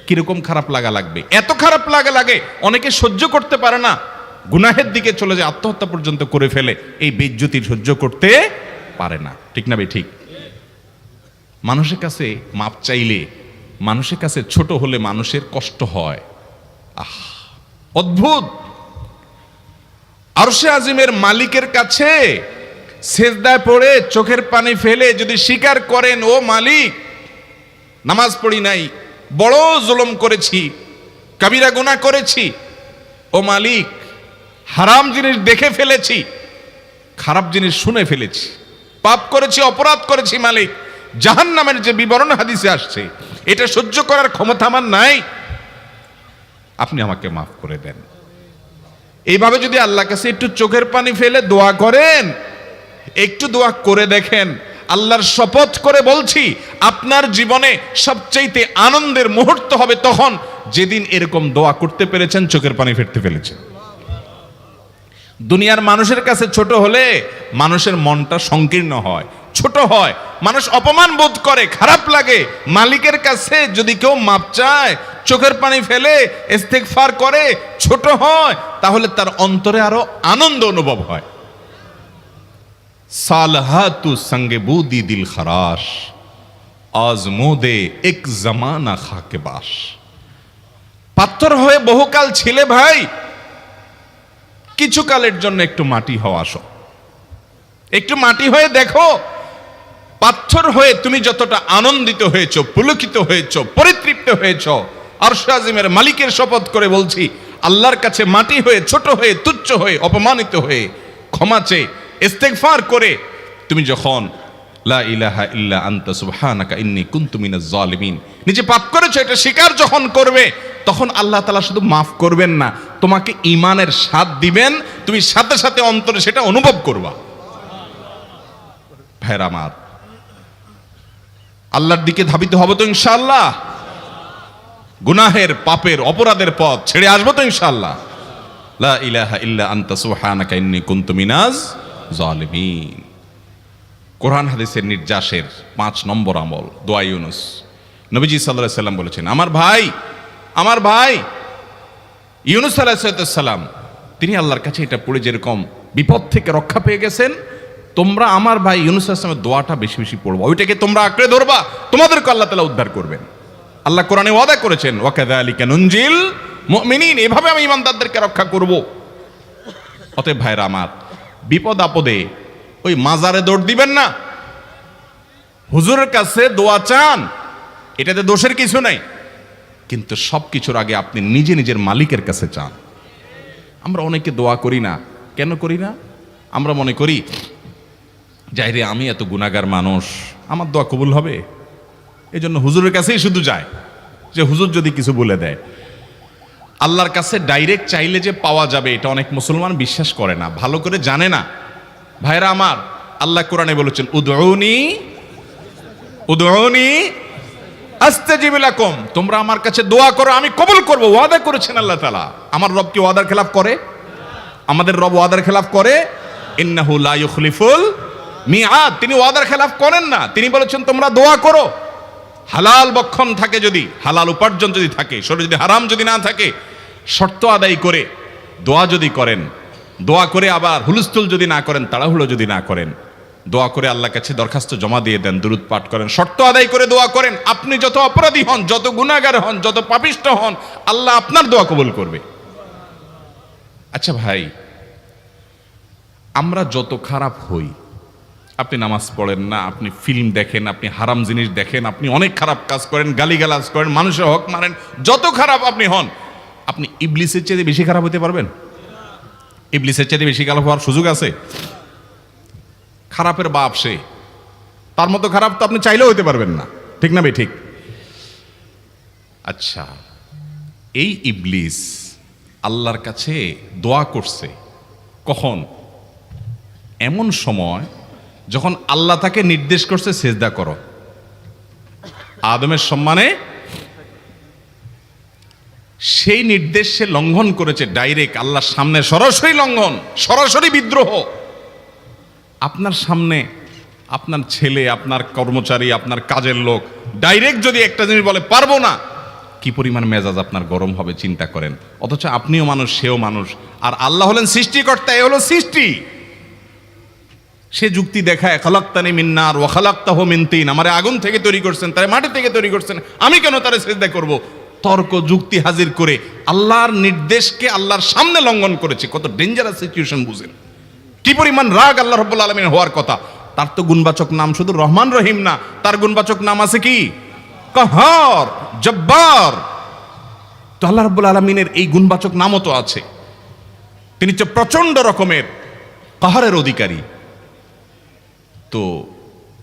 কিরকম খারাপ লাগবে? এত খারাপ লাগে অনেকে সহ্য করতে পারে না, গুনাহের দিকে চলে যায়, আত্মহত্যা পর্যন্ত করে ফেলে, এই বেইজ্জতি সহ্য করতে পারে না। ঠিক না ভাই? ঠিক। মানুষের কাছে মাপ চাইলে, মানুষের কাছে ছোট হলে মানুষের কষ্ট হয়। অদ্ভুত। আরশে আজিমের মালিকের কাছে সেজদায় পড়ে চোখের পানি ফেলে যদি স্বীকার করেন, ও মালিক, নামাজ পড়ি নাই, বড় জুলুম করেছি, কাবিরা গুনাহ করেছি, ও মালিক, হারাম জিনিস দেখে ফেলেছি, খারাপ জিনিস শুনে ফেলেছি, পাপ করেছি, অপরাধ করেছি মালিক, জাহান্নামের যে বিবরণ হাদিসে আসছে, এটা সহ্য করার ক্ষমতা আমার নাই, আপনি আমাকে মাফ করে দেন। এইভাবে যদি আল্লাহর কাছে একটু চোখের পানি ফেলে দোয়া করেন, একটু দোয়া করে দেখেন, আল্লাহর শপথ করে বলছি, আপনার জীবনে সবচেয়ে আনন্দের মুহূর্ত হবে তখন যেদিন এরকম দোয়া করতে পেরেছেন, চোখের পানি ফেলতে ফেলেছেন। দুনিয়ার মানুষের কাছে ছোট হলে মানুষের মনটা সংকীর্ণ হয়, ছোট হয়, মানুষ অপমান বোধ করে, খারাপ লাগে। মালিকের কাছে যদি কেউ মাপ চায়, চোখের পানি ফেলে, ইস্তেগফার করে, ছোট হয়, তাহলে তার অন্তরে আরো আনন্দ অনুভব হয়। সালহাতু সঙ্গে বুদি দিল খরাশ, আজমোদে এক জামানা খাকে বাস। পাথর হয়ে বহুকাল ছিলে ভাই, কিছু কালের জন্য একটু মাটি হও, আসো, একটু মাটি হয়ে দেখো। পাথর হয়ে তুমি যতটা আনন্দিত হয়েছো, পুলকিত হয়েছো, পরিতৃপ্ত হয়েছো, আরশে আজিমের মালিকের শপথ করে বলছি, আল্লাহর কাছে মাটি হয়ে, ছোট হয়ে, তুচ্ছ হয়ে, অপমানিত হয়ে, ক্ষমা চেয়ে, ইস্তেগফার করে তুমি যখন লা ইলাহা ইল্লা আনতা সুবহানাকা ইন্নী কুনতু মিনাজ জালিমিন, নিজে পাপ করেছো এটা স্বীকার যখন করবে, তখন আল্লাহ তাআলা শুধু মাফ করবেন না, তোমাকে ঈমানের স্বাদ দিবেন, তুমি সাথে সাথে অন্তরে সেটা অনুভব করবা। ভাইরা আমার, আল্লাহর দিকে ধাবিত হব তো ইনশাআল্লাহ? গুনাহের, পাপের, অপরাধের পথ ছেড়ে আসবো তো ইনশাআল্লাহ? লা ইলাহা ইল্লা আনতা সুবহানাকা ইন্নী কুনতু মিনাজ জালিমিন। কোরআন হাদিসের নির্যাসের 5 নম্বর আমল দোয়া ইউনুস। নবীজি সাল্লাল্লাহু আলাইহি সাল্লাম বলেছেন, আমার ভাই ইউনুস আলাইহিস সালাম তিনি আল্লাহর কাছে এটা পড়ে যেরকম বিপদ থেকে রক্ষা পেয়ে গেছেন, তোমরা আমার ভাই ইউনুস আলাইহিস সালামের দোয়াটা বেশি বেশি পড়বা, ওইটাকে তোমরা আঁকড়ে ধরবা, তোমাদেরকে আল্লাহ তাআলা উদ্ধার করবেন। আল্লাহ কোরআনে ওয়াদা করেছেন, ওয়া কাযালিকা নুনজিল মুমিনিন, এভাবে আমি ঈমানদারদেরকে রক্ষা করব। অতএব ভাইরা আমার, বিপদ আপদে ওই মাজারে দৌড় দিবেন না, হুজুরের কাছে দোয়া চান, এটাতে দোষের কিছু নাই, কিন্তু সব কিছুর আগে আপনি নিজে নিজের মালিকের কাছে চান। আমরা অনেকে দোয়া করি না, কেন করি না? আমরা মনে করি যাইরে আমি এত গুনাহগার মানুষ, আমার দোয়া কবুল হবে, এই জন্য হুজুরের কাছেই শুধু যায়, যে হুজুর যদি কিছু বলে দেয়। আল্লাহর কাছে ডাইরেক্ট চাইলে যে পাওয়া যাবে এটা অনেক মুসলমান বিশ্বাস করে না, ভালো করে জানে না। ভাইরা আমার, আল্লাহ কোরআনে বলেছেন, উদউনি আস্তাজিব লাকুম, তোমরা আমার কাছে দোয়া করো, আমি কবুল করব, ওয়াদা করেছেন আল্লাহ তাআলা। আমার রব কি ওয়াদার খেলাফ করে? আমাদের রব ওয়াদার খেলাফ করে? ইন্নাহু লা ইউখলিফুল মিআদ, তিনি ওয়াদার খেলাফ করেন না। তিনি বলেছেন তোমরা দোয়া করো, হালাল বক্ষণ থাকে, যদি হালাল উপার্জন যদি থাকে, শরীরে যদি হারাম যদি না থাকে, শর্ত আদায় করে দোয়া যদি করেন, দোয়া করে আবার হুলস্থুল যদি না করেন, তাড়াহুড়ো যদি না করেন, দোয়া করে আল্লাহর কাছে দরখাস্ত জমা দিয়ে দেন, দুরূদ পাঠ করেন, শর্ত আদায় করে দোয়া করেন, আপনি যত অপরাধী হন, যত গুনাহগার হন, যত পাপিষ্ঠ হন, আল্লাহ আপনার দোয়া কবুল করবে। আচ্ছা ভাই, আমরা যত খারাপ হই, আপনি নামাজ পড়েন না, আপনি ফিল্ম দেখেন, আপনি হারাম জিনিস দেখেন, আপনি অনেক খারাপ কাজ করেন, গালিগালাজ করেন, মানুষের হক মারেন, যত খারাপ আপনি হন, আপনি ইবলিসের চেয়ে বেশি খারাপ হতে পারবেন? ইবলিসের চেয়ে বেশি খারাপ হওয়ার সুযোগ আছে? খারাপের বাপ সে, তার মতো খারাপ তো আপনি চাইলেও হতে পারবেন না, ঠিক না ভাই? ঠিক। আচ্ছা, এই ইবলিস আল্লাহর কাছে দোয়া করছে কখন? এমন সময় যখন আল্লাহ তাকে নির্দেশ করছে সেজদা করো, আদমের সম্মানে। সেই নির্দেশ সে লঙ্ঘন করেছে, ডাইরেক্ট আল্লাহর সামনে সরাসরি লঙ্ঘন, সরাসরি বিদ্রোহ। আপনার সামনে আপনার ছেলে, আপনার কর্মচারী, আপনার কাজের লোক ডাইরেক্ট যদি একটা জিনিস বলে পারবো না, কি পরিমাণ মেজাজ আপনার গরম হবে চিন্তা করেন। অথচ আপনিও মানুষ, সেও মানুষ, আর আল্লাহ হলেন সৃষ্টিকর্তা, এ হলো সৃষ্টি। সে যুক্তি দেখায়, খালাক্তানি মিন নার ওয়া খালাক্তাহু মিন তিন, আমারে আগুন থেকে তৈরি করছেন, তারে মাটি থেকে তৈরি করছেন, আমি কেন তারে সিজদা করব? তর্ক যুক্তি হাজির করে আল্লাহর নির্দেশকে আল্লাহর সামনে লঙ্ঘন করেছে। কত ডেঞ্জারাস সিচুয়েশন বুঝেন, কি পরিমাণ রাগ আল্লাহ রাব্বুল আলামিন হওয়ার কথা। তার তো গুণবাচক নাম শুধু রহমান রহিম না, তার গুণবাচক নাম আছে কি? কাহার, জব্বার। তো আল্লাহ রাব্বুল আলামিনের এই গুণবাচক নামও তো আছে। তিনি তো প্রচন্ড রকমের কাহারের অধিকারী। তো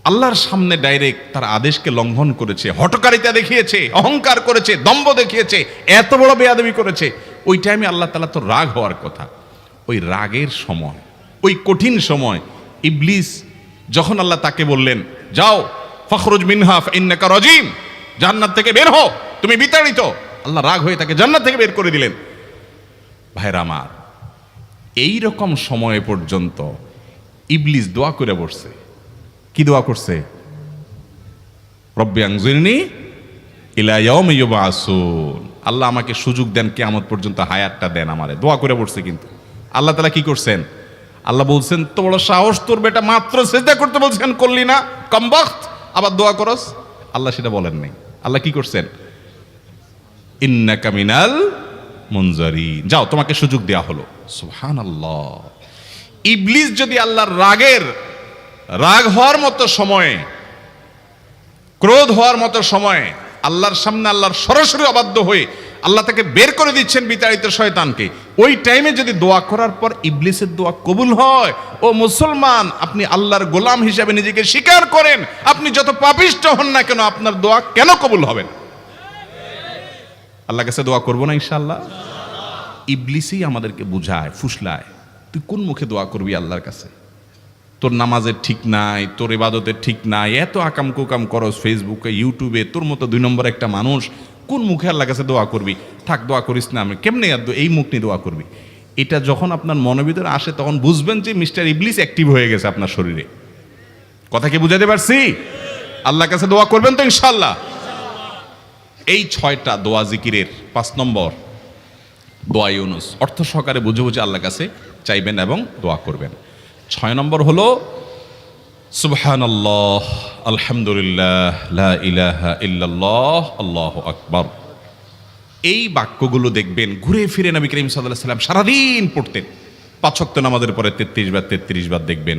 আল্লাহর সামনে ডাইরেক্ট তার আদেশকে লঙ্ঘন করেছে, হঠকারিতা দেখিয়েছে, অহংকার করেছে, দম্ভ দেখিয়েছে, এত বড় বেয়াদবি করেছে। ওই টাইমে আল্লাহ তাআলা তো রাগ হওয়ার কথা। ওই রাগের সময়, ওই কঠিন সময় ইবলিস যখন আল্লাহ তাকে বললেন, যাও ফখরুজ মিনহা ফাইন্নাকা রাজিম, জান্নাত থেকে বের হও, তুমি বিতাড়িত, আল্লাহ রাগ হয়ে তাকে জান্নাত থেকে বের করে দিলেন। ভাইরা আমার, এই রকম সময় পর্যন্ত ইবলিস দোয়া করে বসছে। কি দোয়া করছে? রব্বি আনজিরনি ইলা ইয়াউমি ইউবআসুন, আল্লাহ আমাকে সুযোগ দেন, কিয়ামত পর্যন্ত হায়াতটা দেন আমারে, দোয়া করে বসছে। কিন্তু আল্লাহ তাআলা কি করছেন? আল্লাহ বলছেন, তো বড় সাহস তোর, বেটা মাত্র সিজদা করতে বলছেন, করলি না, কমবখত, আবার দোয়া করস? আল্লাহ সেটা বলেন নাই। আল্লাহ কি করছেন? ইন্নাকা মিনাল মুনজারিন, যাও তোমাকে সুযোগ দেয়া হলো। সুবহানাল্লাহ। ইবলিস যদি আল্লাহর রাগ হওয়ার মতো সময়ে, ক্রোধ হওয়ার মতো সময়ে আল্লাহর সামনে আল্লাহর সরাসরি অবাধ্য হয়ে আল্লাহ তাকে বের করে দিচ্ছেন বিতাড়িত শয়তানকে, ওই টাইমে যদি দোয়া করার পর ইবলিসের দোয়া কবুল হয়, ও মুসলমান, আপনি আল্লাহর গোলাম হিসাবে নিজেকে স্বীকার করেন, আপনি যত পাপিষ্ঠ হন না কেন, আপনার দোয়া কেন কবুল হবে না? আল্লাহর কাছে দোয়া করবো না ইনশাআল্লাহ? ইবলিসই আমাদেরকে বুঝায়, ফুসলায়, তুই কোন মুখে দোয়া করবি আল্লাহর কাছে? তোর নামাজের ঠিক নাই, তোর ইবাদতের ঠিক নাই, এত আকাম কুকাম করস ফেসবুকে, ইউটিউবে, তোর মতো 2 নম্বর একটা মানুষ, কোন মুখে আল্লাহর কাছে দোয়া করবি? থাক, দোয়া করিস না, আমি কেমনে এই মুখ নিয়ে দোয়া করবি? এটা যখন আপনার মনের ভিতরে আসে, তখন বুঝবেন যে মিস্টার ইবলিস অ্যাক্টিভ হয়ে গেছে আপনার শরীরে। কথা কি বুঝাতে পারছি? আল্লাহর কাছে দোয়া করবেন তো ইনশাআল্লাহ। এই 6টা দোয়া জিকিরের 5 নম্বর দোয়া ইউনুস, অর্থ সহকারে বুঝে বুঝে আল্লাহর কাছে চাইবেন এবং দোয়া করবেন। 6 নম্বর হলো সুবহানাল্লাহ, আলহামদুলিল্লাহ, লা ইলাহা ইল্লাল্লাহ, আল্লাহু আকবার। এই বাক্যগুলো দেখবেন ঘুরে ফিরে নবী করিম সাল্লাল্লাহু আলাইহি ওয়াসাল্লাম সারাদিন পড়তেন। 5 ওয়াক্ত নামাজের পরে 33 বার দেখবেন।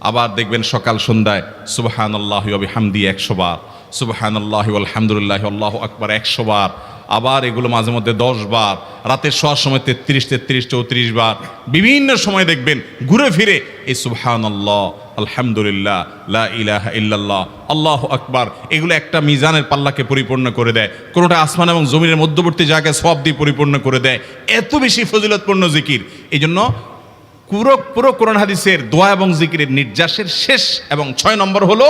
আবার দেখবেন সকাল সন্ধ্যায় সুবহানাল্লাহি ওয়া বিহামদি 100 বার, সুবহানাল্লাহি ওয়াল হামদুলিল্লাহি আল্লাহু আকবার 100 বার। আবার এগুলো মাঝে মধ্যে 10 বার, রাতের শোয়ার সময় 33, 34 বার। বিভিন্ন সময় দেখবেন ঘুরে ফিরে এই সুবহানাল্লাহ, আলহামদুলিল্লাহ, লা ইলাহা ইল্লাল্লাহ, আল্লাহু আকবার, এগুলো একটা মিজানের পাল্লাকে পরিপূর্ণ করে দেয়। কোনোটা আসমান এবং জমিনের মধ্যবর্তী জায়গায় সওয়াব দিয়ে পরিপূর্ণ করে দেয়। এত বেশি ফজিলতপূর্ণ জিকির। এই জন্য পুরো কোরআন হাদিসের দোয়া এবং জিকিরের নির্যাসের শেষ এবং 6 নম্বর হলো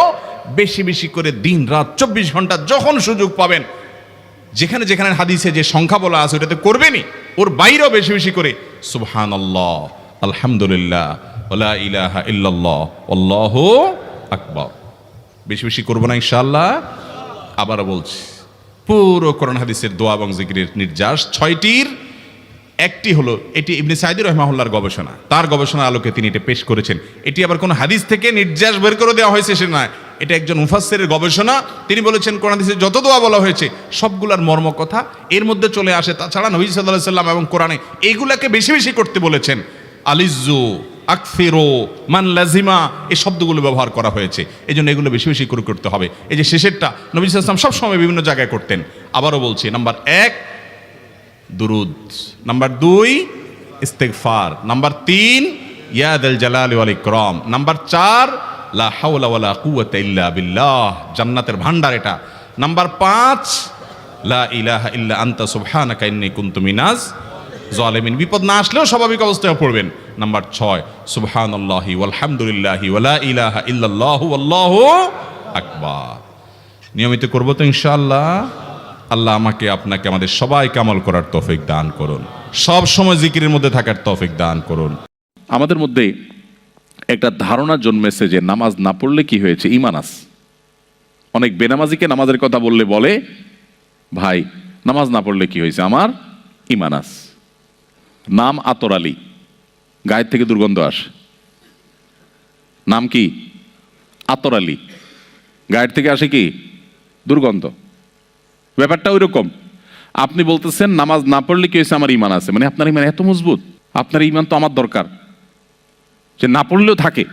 বেশি বেশি করে দিন রাত 24 ঘন্টা যখন সুযোগ পাবেন, যেখানে যেখানে হাদিসে যে সংখ্যা বলা আছে ওটাতে করবেনই, ওর বাইরেও বেশি বেশি করে সুবহানাল্লাহ, আলহামদুলিল্লাহ, লা ইলাহা ইল্লাল্লাহ, আল্লাহু আকবার বেশি বেশি করব না ইনশাআল্লাহ। আবারও বলছি, পুরো কোরআন হাদিসের দোয়া এবং জিকিরের নির্যাস 6টির একটি হলো, এটি ইবনে সাঈদী রাহিমাহুল্লাহর গবেষণা, তার গবেষণার আলোকে তিনি এটা পেশ করেছেন। এটি আবার কোনো হাদিস থেকে নির্যাস বের করে দেওয়া হয়েছে সে নয়, এটা একজন মুফাসসিরের গবেষণা। তিনি বলেছেন কোরআন হাদিসে যত দোয়া বলা হয়েছে সবগুলার মর্ম কথা এর মধ্যে চলে আসে। তাছাড়া নবী সাল্লাল্লাহু আলাইহি ওয়াসাল্লাম এবং কোরআনে এইগুলাকে বেশি বেশি করতে বলেছেন। আলিজ্জু, আকফিরু, মান লাজিমা, এই শব্দগুলো ব্যবহার করা হয়েছে। এই জন্য এগুলো বেশি বেশি করে করতে হবে। এই যে শেষেরটা নবী সাল্লাল্লাহু আলাইহি ওয়াসাল্লাম সবসময় বিভিন্ন জায়গায় করতেন। আবারও বলছি, নাম্বার 1 দুরুদ, নাম্বার 2 ইস্তিগফার, নাম্বার 3 ইয়া দাল জালালি ওয়াল ইকরাম, নাম্বার 4 লা হাওলা ওয়ালা কুওয়াতা ইল্লা বিল্লাহ, জান্নাতের ভান্ডার এটা, নাম্বার 5 লা ইলাহা ইল্লা আনতা সুবহানাকা ইন্নী কুনতু মিনাজ জালিমিন, বিপদ না আসলেও স্বাভাবিক অবস্থায় পড়বেন। নাম্বার 6 সুবহানাল্লাহি ওয়াল হামদুলিল্লাহি ওয়া লা ইলাহা ইল্লাল্লাহু আল্লাহু আকবার। নিয়মিত করব তো ইনশাআল্লাহ। আল্লাহ আমাকে আপনাকে আমাদের সবাইকে আমল করার তৌফিক দান করুন, সব সময় জিকিরের মধ্যে থাকার তৌফিক দান করুন। আমাদের মধ্যে একটা ধারণা জন্মেছে যে নামাজ না পড়লে কি হয়েছে, ঈমান আছে। অনেক বেনামাজিকে নামাজের কথা বললে বলে, ভাই নামাজ না পড়লে কি হয়েছে, আমার ঈমান আছে। নাম আতর আলী, গায়ের থেকে দুর্গন্ধ আসে। নাম কি? আতর আলী, গায়ের থেকে আসে কি দুর্গন্ধ। ব্যাপারটা ওই রকম। আপনি বলতেছেন নামাজ না পড়লে কি হয়েছে, আমার ঈমান আছে, মানে আপনার ঈমান এত মজবুত। আপনার ঈমান তো আমার দরকার যে না পড়লেও থাকে।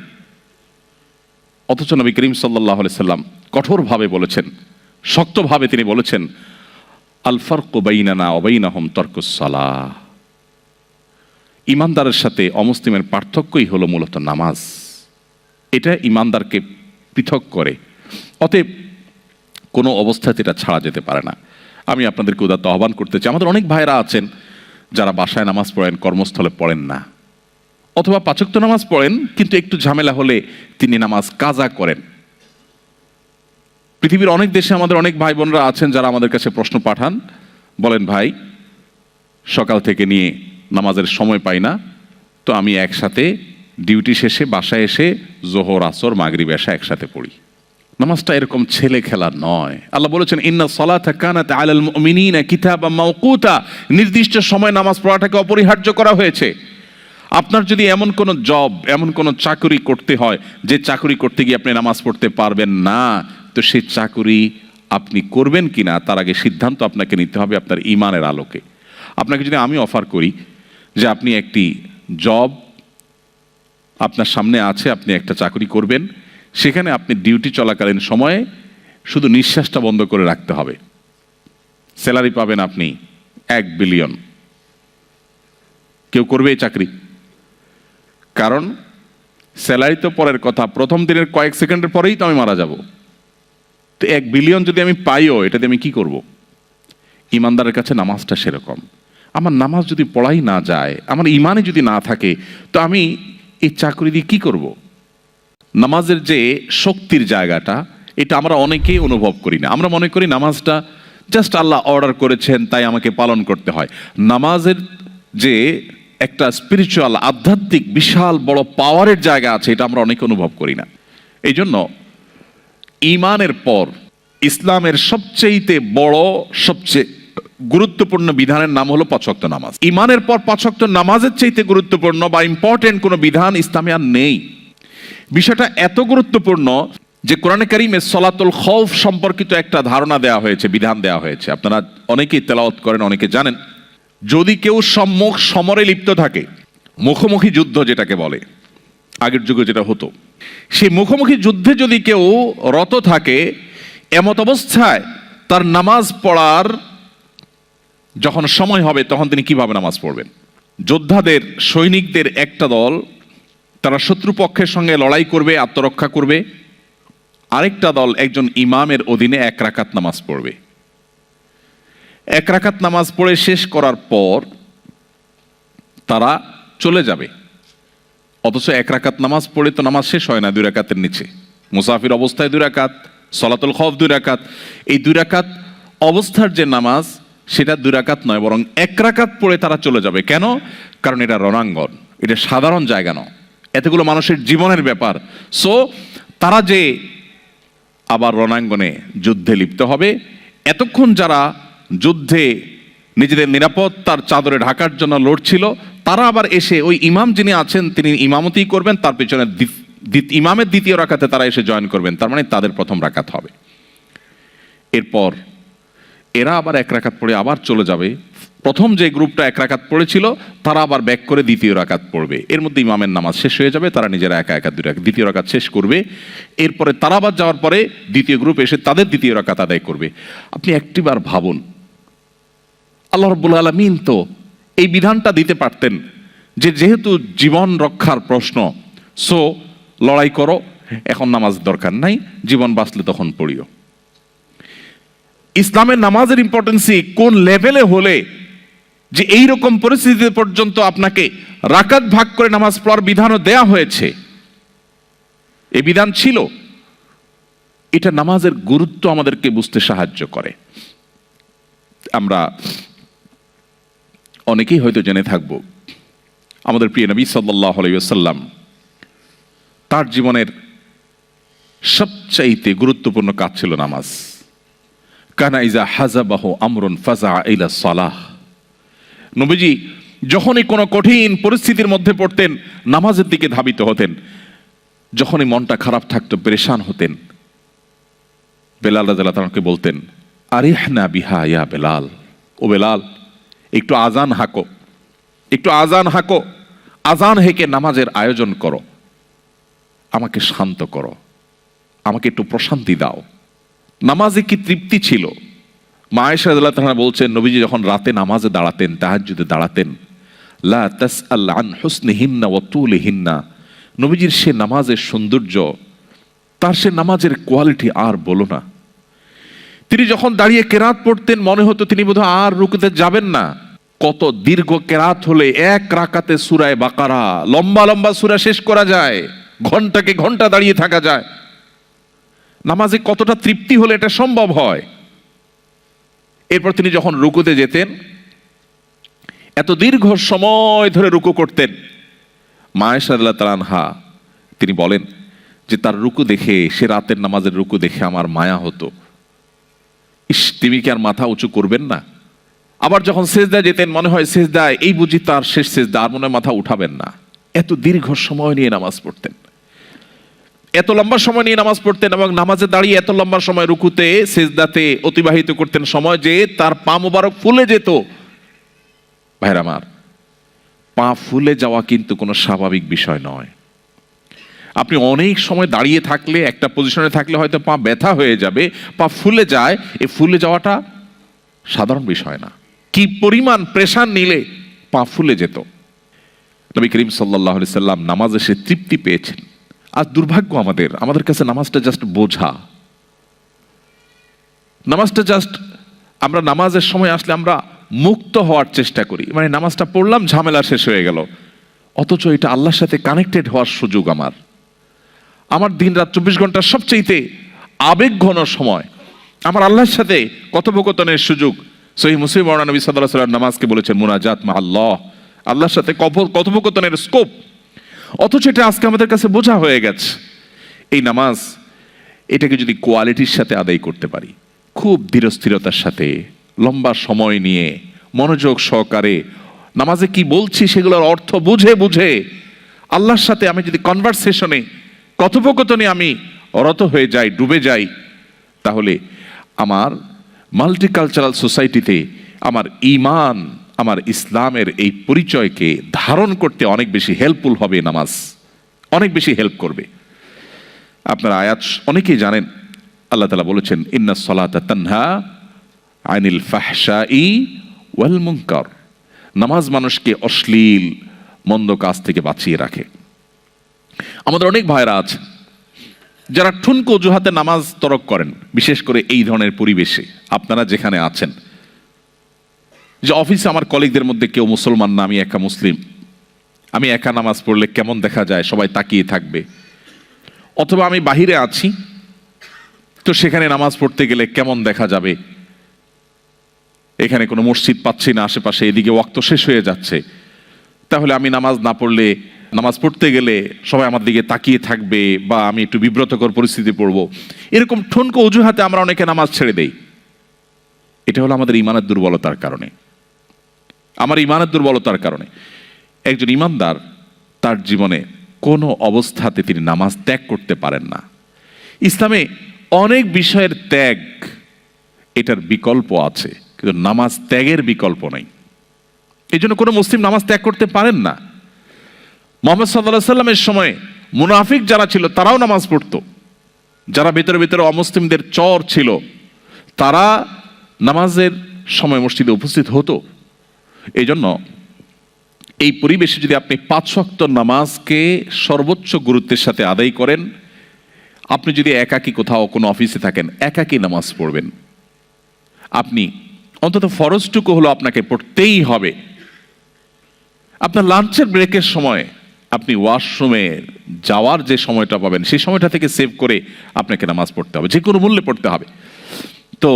অথচ নবী করিম সাল্লাল্লাহু আলাইহি সাল্লাম কঠোরভাবে বলেছেন, শক্তভাবে তিনি বলেছেন, আল ফারকু বাইনানা ওয়া বাইনাহুম তারকুস সালাহ। ঈমানদারের সাথে অমুসলিমের পার্থক্যই হলো মূলত নামাজ। এটা ঈমানদারকে পৃথক করে। অতএব কোনো অবস্থাতে এটা ছাড়া যেতে পারে না। আমি আপনাদেরকে উদাত্ত আহ্বান করতে চাই, আমাদের অনেক ভাইরা আছেন যারা বাসায় নামাজ পড়েন, কর্মস্থলে পড়েন না, অথবা 5 ওয়াক্ত নামাজ পড়েন কিন্তু একটু ঝামেলা হলে তিনি নামাজ কাজা করেন। পৃথিবীর অনেক দেশে আমাদের অনেক ভাই বোনরা আছেন যারা আমাদের কাছে প্রশ্ন পাঠান, বলেন ভাই সকাল থেকে নিয়ে নামাজের সময় পাই না, তো আমি একসাথে ডিউটি শেষে বাসায় এসে জোহর, আসর, মাগরিব, এশা একসাথে পড়ি। নামাজটা এরকম ছেলে খেলা নয়। আল্লাহ বলেছেন, ইন্না সলাতা কানাত আলাল মুমিনিনা কিতাবাম মাওকুতা, নির্দিষ্ট সময় নামাজ পড়াটাকে অপরিহার্য করা হয়েছে। আপনার যদি এমন কোনো জব, এমন কোনো চাকরি করতে হয় যে চাকরি করতে গিয়ে আপনি নামাজ পড়তে পারবেন না, তো সেই চাকরি আপনি করবেন কিনা তার আগে সিদ্ধান্ত আপনাকে নিতে হবে আপনার ঈমানের আলোকে। আপনাকে যদি আমি অফার করি যে আপনি একটি জব আপনার সামনে আছে, আপনি একটা চাকরি করবেন, সেখানে আপনি ডিউটি চলাকালীন সময়ে শুধু নিঃশ্বাসটা বন্ধ করে রাখতে হবে, স্যালারি পাবেন আপনি 1 বিলিয়ন, কেউ করবে এই চাকরি? কারণ স্যালারি তো পরের কথা, প্রথম দিনের কয়েক সেকেন্ডের পরেই তো আমি মারা যাব। তো 1 বিলিয়ন যদি আমি পাইও, এটাতে আমি কি করব? ঈমানদারের কাছে নামাজটা সেরকম। আমার নামাজ যদি পড়াই না যায়, আমার ঈমানে যদি না থাকে, তো আমি এই চাকরি দিয়ে কি করব? নামাজের যে শক্তির জায়গাটা, এটা আমরা অনেকেই অনুভব করি না। আমরা মনে করি নামাজটা জাস্ট আল্লাহ অর্ডার করেছেন তাই আমাকে পালন করতে হয়। নামাজের যে একটা স্পিরিচুয়াল, আধ্যাত্মিক বিশাল বড় পাওয়ারের জায়গা আছে, এটা আমরা অনেকে অনুভব করি না। এই জন্য ঈমানের পর ইসলামের সবচেয়ে বড় সবচেয়ে গুরুত্বপূর্ণ বিধানের নাম হলো 5 ওয়াক্ত নামাজ। ঈমানের পর 5 ওয়াক্ত নামাজের চাইতে গুরুত্বপূর্ণ বা ইম্পর্টেন্ট কোনো বিধান ইসলামে আর নেই। বিষয়টা এত গুরুত্বপূর্ণ যে কোরআনে কারিমে সলাতুল খৌফ সম্পর্কিত একটা ধারণা দেওয়া হয়েছে, বিধান দেওয়া হয়েছে। আপনারা অনেকেই তেলাওয়াত করেন, অনেকে জানেন। যদি কেউ সম্মুখ সমরে লিপ্ত থাকে, মুখোমুখি যুদ্ধ যেটাকে বলে, আগের যুগে যেটা হতো, সেই মুখোমুখি যুদ্ধে যদি কেউ রত থাকে, এমত অবস্থায় তার নামাজ পড়ার যখন সময় হবে তখন তিনি কিভাবে নামাজ পড়বেন? যোদ্ধাদের, সৈনিকদের একটা দল তারা শত্রুপক্ষের সঙ্গে লড়াই করবে, আত্মরক্ষা করবে। আরেকটা দল একজন ইমামের অধীনে 1 রাকাত নামাজ পড়বে। 1 রাকাত নামাজ পড়ে শেষ করার পর তারা চলে যাবে। অথচ 1 রাকাত নামাজ পড়ে তো নামাজ শেষ হয় না 2 রাকাতের নিচে। মুসাফির অবস্থায় 2 রাকাত, সলাতুল খৌফ 2 রাকাত। এই 2 রাকাত অবস্থার যে নামাজ, সেটা 2 রাকাত নয়, বরং 1 রাকাত পড়ে তারা চলে যাবে। কেন? কারণ এটা রণাঙ্গন, এটা সাধারণ জায়গা নয়, এতগুলো মানুষের জীবনের ব্যাপার। সো তারা যে আবার রণাঙ্গনে যুদ্ধে লিপ্ত হবে, এতক্ষণ যারা যুদ্ধে নিজেদের নিরাপত্তার চাদরে ঢাকার জন্য লড়ছিল, তারা আবার এসে ওই ইমাম যিনি আছেন তিনি ইমামতি করবেন, তার পেছনে ইমামের 2য় রাকাতে তারা এসে জয়েন করবেন। তার মানে তাদের 1ম রাকাত হবে। এরপর এরা আবার 1 রাকাত পড়ে আবার চলে যাবে। প্রথম যে গ্রুপটা 1 রাকাত পড়েছিল তারা আবার ব্যাক করে 2য় রাকাত পড়বে। এর মধ্যে ইমামের নামাজ শেষ হয়ে যাবে, তারা নিজেরা একা একা 2য় রাকাত শেষ করবে। এরপরে তারা আবার যাওয়ার পরে 2য় গ্রুপ এসে তাদের 2য় রাকাত আদায় করবে। আপনি একটিবার ভাবুন, আল্লাহ রাব্বুল আলামিন তো এই বিধানটা দিতে পারতেন যে যেহেতু জীবন রক্ষার প্রশ্ন, সো লড়াই করো, এখন নামাজ দরকার নাই, জীবন বাঁচলে তখন পড়িও। ইসলামের নামাজের ইম্পর্টেন্সি কোন লেভেলে হলে যে এই রকম পরিস্থিতি পর্যন্ত আপনাকে রাকাত ভাগ করে নামাজ পড়ার বিধানও দেয়া হয়েছে। এই বিধান ছিল, এটা নামাজের গুরুত্ব আমাদেরকে বুঝতে সাহায্য করে। আমরা অনেকেই হয়তো জেনে থাকব, আমাদের প্রিয় নবী সাল্লাল্লাহু আলাইহি ওয়াসাল্লাম তার জীবনের সবচাইতে গুরুত্বপূর্ণ কাজ ছিল নামাজ। কানা ইজা হাজাবাহু আমরুন ফাজা ইলা সালাহ। নবীজি যখনই কোনো কঠিন পরিস্থিতির মধ্যে পড়তেন, নামাজের দিকে ধাবিত হতেন। যখনই মনটা খারাপ থাকতো, পেরেশান হতেন, বেলাল রাদিয়াল্লাহু তাআলাকে বলতেন, আরিহনা বিহা ইয়া বেলাল, ও বেলাল একটু আজান হাঁকো, একটু আজান হাঁকো, আজান হেঁকে নামাজের আয়োজন করো, আমাকে শান্ত করো, আমাকে একটু প্রশান্তি দাও। নামাজে কি তৃপ্তি ছিল! মা আয়েশা রাদিয়াল্লাহু তাআলা বলছেন, নবীজি যখন রাতে নামাজে দাঁড়াতেন, তাহাজ্জুদে দাঁড়াতেন, লা তাসআল আন হুসনিহিন্না ওয়া তুলিহিন্না, নবীজির সে নামাজের সৌন্দর্য, তার সে নামাজের কোয়ালিটি আর বলো না। তিনি যখন দাঁড়িয়ে কেরাত পড়তেন, মনে হতো তিনি বোধহয় আর রুকুতে যাবেন না। কত দীর্ঘ কেরাত হলে 1 রাকাতে সূরা বাকারা, লম্বা লম্বা সূরা শেষ করা যায়, ঘন্টাকে ঘন্টা দাঁড়িয়ে থাকা যায়। নামাজে কতটা তৃপ্তি হলে এটা সম্ভব হয়। এরপর তিনি যখন রুকুতে যেতেন, এত দীর্ঘ সময় ধরে রুকু করতেন। মা আয়েশা রাদিয়াল্লাহু তাআলা আনহা তিনি বলেন যে তার রুকু দেখে, সে রাতের নামাজের রুকু দেখে আমার মায়া হতো। ইস, তিনি কি আর মাথা উঁচু করবেন না? আবার যখন সেজদায় যেতেন, মনে হয় সেজদায় এই বুঝি তার শেষ সেজদা, আর মনে হয় মাথা উঠাবেন না। এত দীর্ঘ সময় নিয়ে নামাজ পড়তেন, এত লম্বা সময় নিয়ে নামাজ পড়তেন, এবং নামাজে দাঁড়িয়ে এত লম্বা সময় রুকুতে সেজদাতে অতিবাহিত করতেন সময় যে তার পা মোবারক ফুলে যেত। ভাইরা আমার, পা ফুলে যাওয়া কিন্তু কোনো স্বাভাবিক বিষয় নয়। আপনি অনেক সময় দাঁড়িয়ে থাকলে, একটা পজিশনে থাকলে হয়তো পা ব্যথা হয়ে যাবে, পা ফুলে যায়। এই ফুলে যাওয়াটা সাধারণ বিষয় না। কি পরিমাণ প্রেশার নিলে পা ফুলে যেত। নবী করিম সাল্লাল্লাহু আলাইহি সাল্লাম নামাজে সে তৃপ্তি পেয়েছেন। আজ দুর্ভাগ্য আমাদের কাছে নামাজটা জাস্ট বোঝা। নামাজটা জাস্ট, আমরা নামাজের সময় আসলে আমরা মুক্ত হওয়ার চেষ্টা করি, মানে নামাজটা পড়লাম, ঝামেলা শেষ হয়ে গেল। অথচ এটা আল্লাহর সাথে কানেক্টেড হওয়ার সুযোগ। আমার দিন রাত 24 ঘন্টার সবচেয়ে আবেগ ঘন সময়, আমার আল্লাহর সাথে কথোপকথনের সুযোগ। সহিহ মুসলিম বর্ণনা, নবী সাল্লাল্লাহু আলাইহি ওয়াসাল্লাম নামাজকে বলেছেন মুনাজাত মা আল্লাহ, আল্লাহর সাথে কথোপকথনের স্কোপ। অথচ এটা আজকে আমাদের কাছে বোঝা হয়ে গেছে। এই নামাজ এটাকে যদি কোয়ালিটির সাথে আদায় করতে পারি, খুব ধীরস্থিরতার সাথে লম্বা সময় নিয়ে মনোযোগ সহকারে নামাজে কি বলছি সেগুলোর অর্থ বুঝে বুঝে আল্লাহর সাথে আমি যদি কনভারসেশনে কথোপকথনে আমি রত হয়ে যাই, ডুবে যাই, তাহলে আমার মাল্টিকালচারাল সোসাইটিতে আমার ঈমান, আমার ইসলামের এই পরিচয়কে ধারণ করতে অনেক বেশি হেল্পফুল হবে। নামাজ অনেক বেশি হেল্প করবে। আপনারা আয়াত অনেকেই জানেন, আল্লাহ তাআলা বলেছেন ইন্নাস সালাতা তানহা আনিল ফাহশাই ওয়াল মুনকার। নামাজ মানুষকে অশ্লীল মন্দ কাজ থেকে বাঁচিয়ে রাখে। আমাদের অনেক ভাইরা আছে যারা ঠুনকো অজুহাতে নামাজ তরক করেন, বিশেষ করে এই ধরনের পরিবেশে আপনারা যেখানে আছেন, যে অফিসে আমার কলিগদের মধ্যে কেউ মুসলমান না, আমি একা মুসলিম, আমি একা নামাজ পড়লে কেমন দেখা যায়, সবাই তাকিয়ে থাকবে। অথবা আমি বাহিরে আছি, তো সেখানে নামাজ পড়তে গেলে কেমন দেখা যাবে, এখানে কোনো মসজিদ পাচ্ছি না আশেপাশে, এদিকে ওয়াক্ত শেষ হয়ে যাচ্ছে, তাহলে আমি নামাজ না পড়লে, নামাজ পড়তে গেলে সবাই আমার দিকে তাকিয়ে থাকবে বা আমি একটু বিব্রতকর পরিস্থিতি পড়ব। এরকম ঠুনকো অজুহাতে আমরা অনেকে নামাজ ছেড়ে দেই। এটা হলো আমাদের ইমানের দুর্বলতার কারণে, আমার ইমানের দুর্বলতার কারণে। একজন ইমানদার তার জীবনে কোনো অবস্থাতে তিনি নামাজ ত্যাগ করতে পারেন না। ইসলামে অনেক বিষয়ের ত্যাগ, এটার বিকল্প আছে, কিন্তু নামাজ ত্যাগের বিকল্প নেই। এই জন্য কোনো মুসলিম নামাজ ত্যাগ করতে পারেন না। মুহাম্মদ সাল্লাল্লাহু আলাইহি সাল্লামের সময় মুনাফিক যারা ছিল তারাও নামাজ পড়তো, যারা ভেতরে ভেতরে অমুসলিমদের চর ছিল তারা নামাজের সময় মসজিদে উপস্থিত হতো। এই জন্য এই পরিবেশে যদি আপনি 5 ওয়াক্ত নামাজকে সর্বোচ্চ গুরুত্বের সাথে আদায় করেন, আপনি যদি একাকী কোথাও কোনো অফিসে থাকেন, একাকী নামাজ পড়বেন, আপনি অন্তত ফরজটুকু হলো আপনাকে পড়তেই হবে। আপনার লাঞ্চের ব্রেকের সময় আপনি ওয়াশরুমে যাওয়ার যে সময়টা পাবেন, সেই সময়টা থেকে সেভ করে আপনাকে নামাজ পড়তে হবে, যে কোনো মূল্যে পড়তে হবে। তো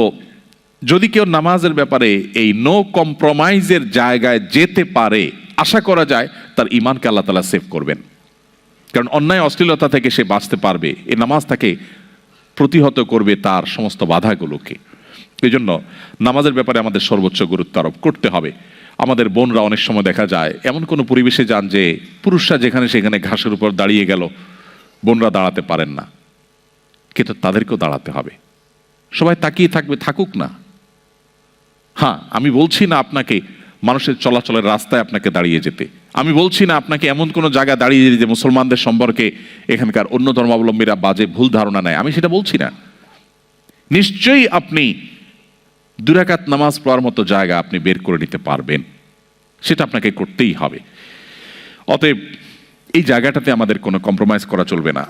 যদি কেউ নামাজের ব্যাপারে এই নো কম্প্রোমাইজের জায়গায় যেতে পারে, আশা করা যায় তার ঈমানকে আল্লাহ তাআলা সেভ করবেন। কারণ অন্যায় অশ্লীলতা থেকে সে বাঁচতে পারবে, এই নামাজ তাকে প্রতিহত করবে তার সমস্ত বাধাগুলোকে। এই জন্য নামাজের ব্যাপারে আমাদের সর্বোচ্চ গুরুত্ব আরোপ করতে হবে। আমাদের বোনরা অনেক সময় দেখা যায় এমন কোনো পরিবেশে যান যে পুরুষরা যেখানে সেখানে ঘাসের উপর দাঁড়িয়ে গেল, বোনরা দাঁড়াতে পারেন না, কিন্তু তাদেরকেও দাঁড়াতে হবে। সবাই তাকিয়ে থাকবে, থাকুক না। হ্যাঁ, আমি বলছি না আপনাকে মানুষের চলাচলের রাস্তায় আপনাকে দাঁড়িয়ে যেতে, আমি বলছি না আপনাকে এমন কোনো জায়গায় দাঁড়িয়ে যেতে যে মুসলমানদের সম্পর্কে এখানকার অন্য ধর্মাবলম্বীরা বাজে ভুল ধারণা নেয়, আমি সেটা বলছি না। নিশ্চয়ই আপনি 2 রাকাত নামাজ পড়ার মতো জায়গা আপনি বের করে নিতে পারবেন, সেটা আপনাকে করতেই হবে। অতএব এই জায়গাটাতে আমাদের কোনো কম্প্রোমাইজ করা চলবে না।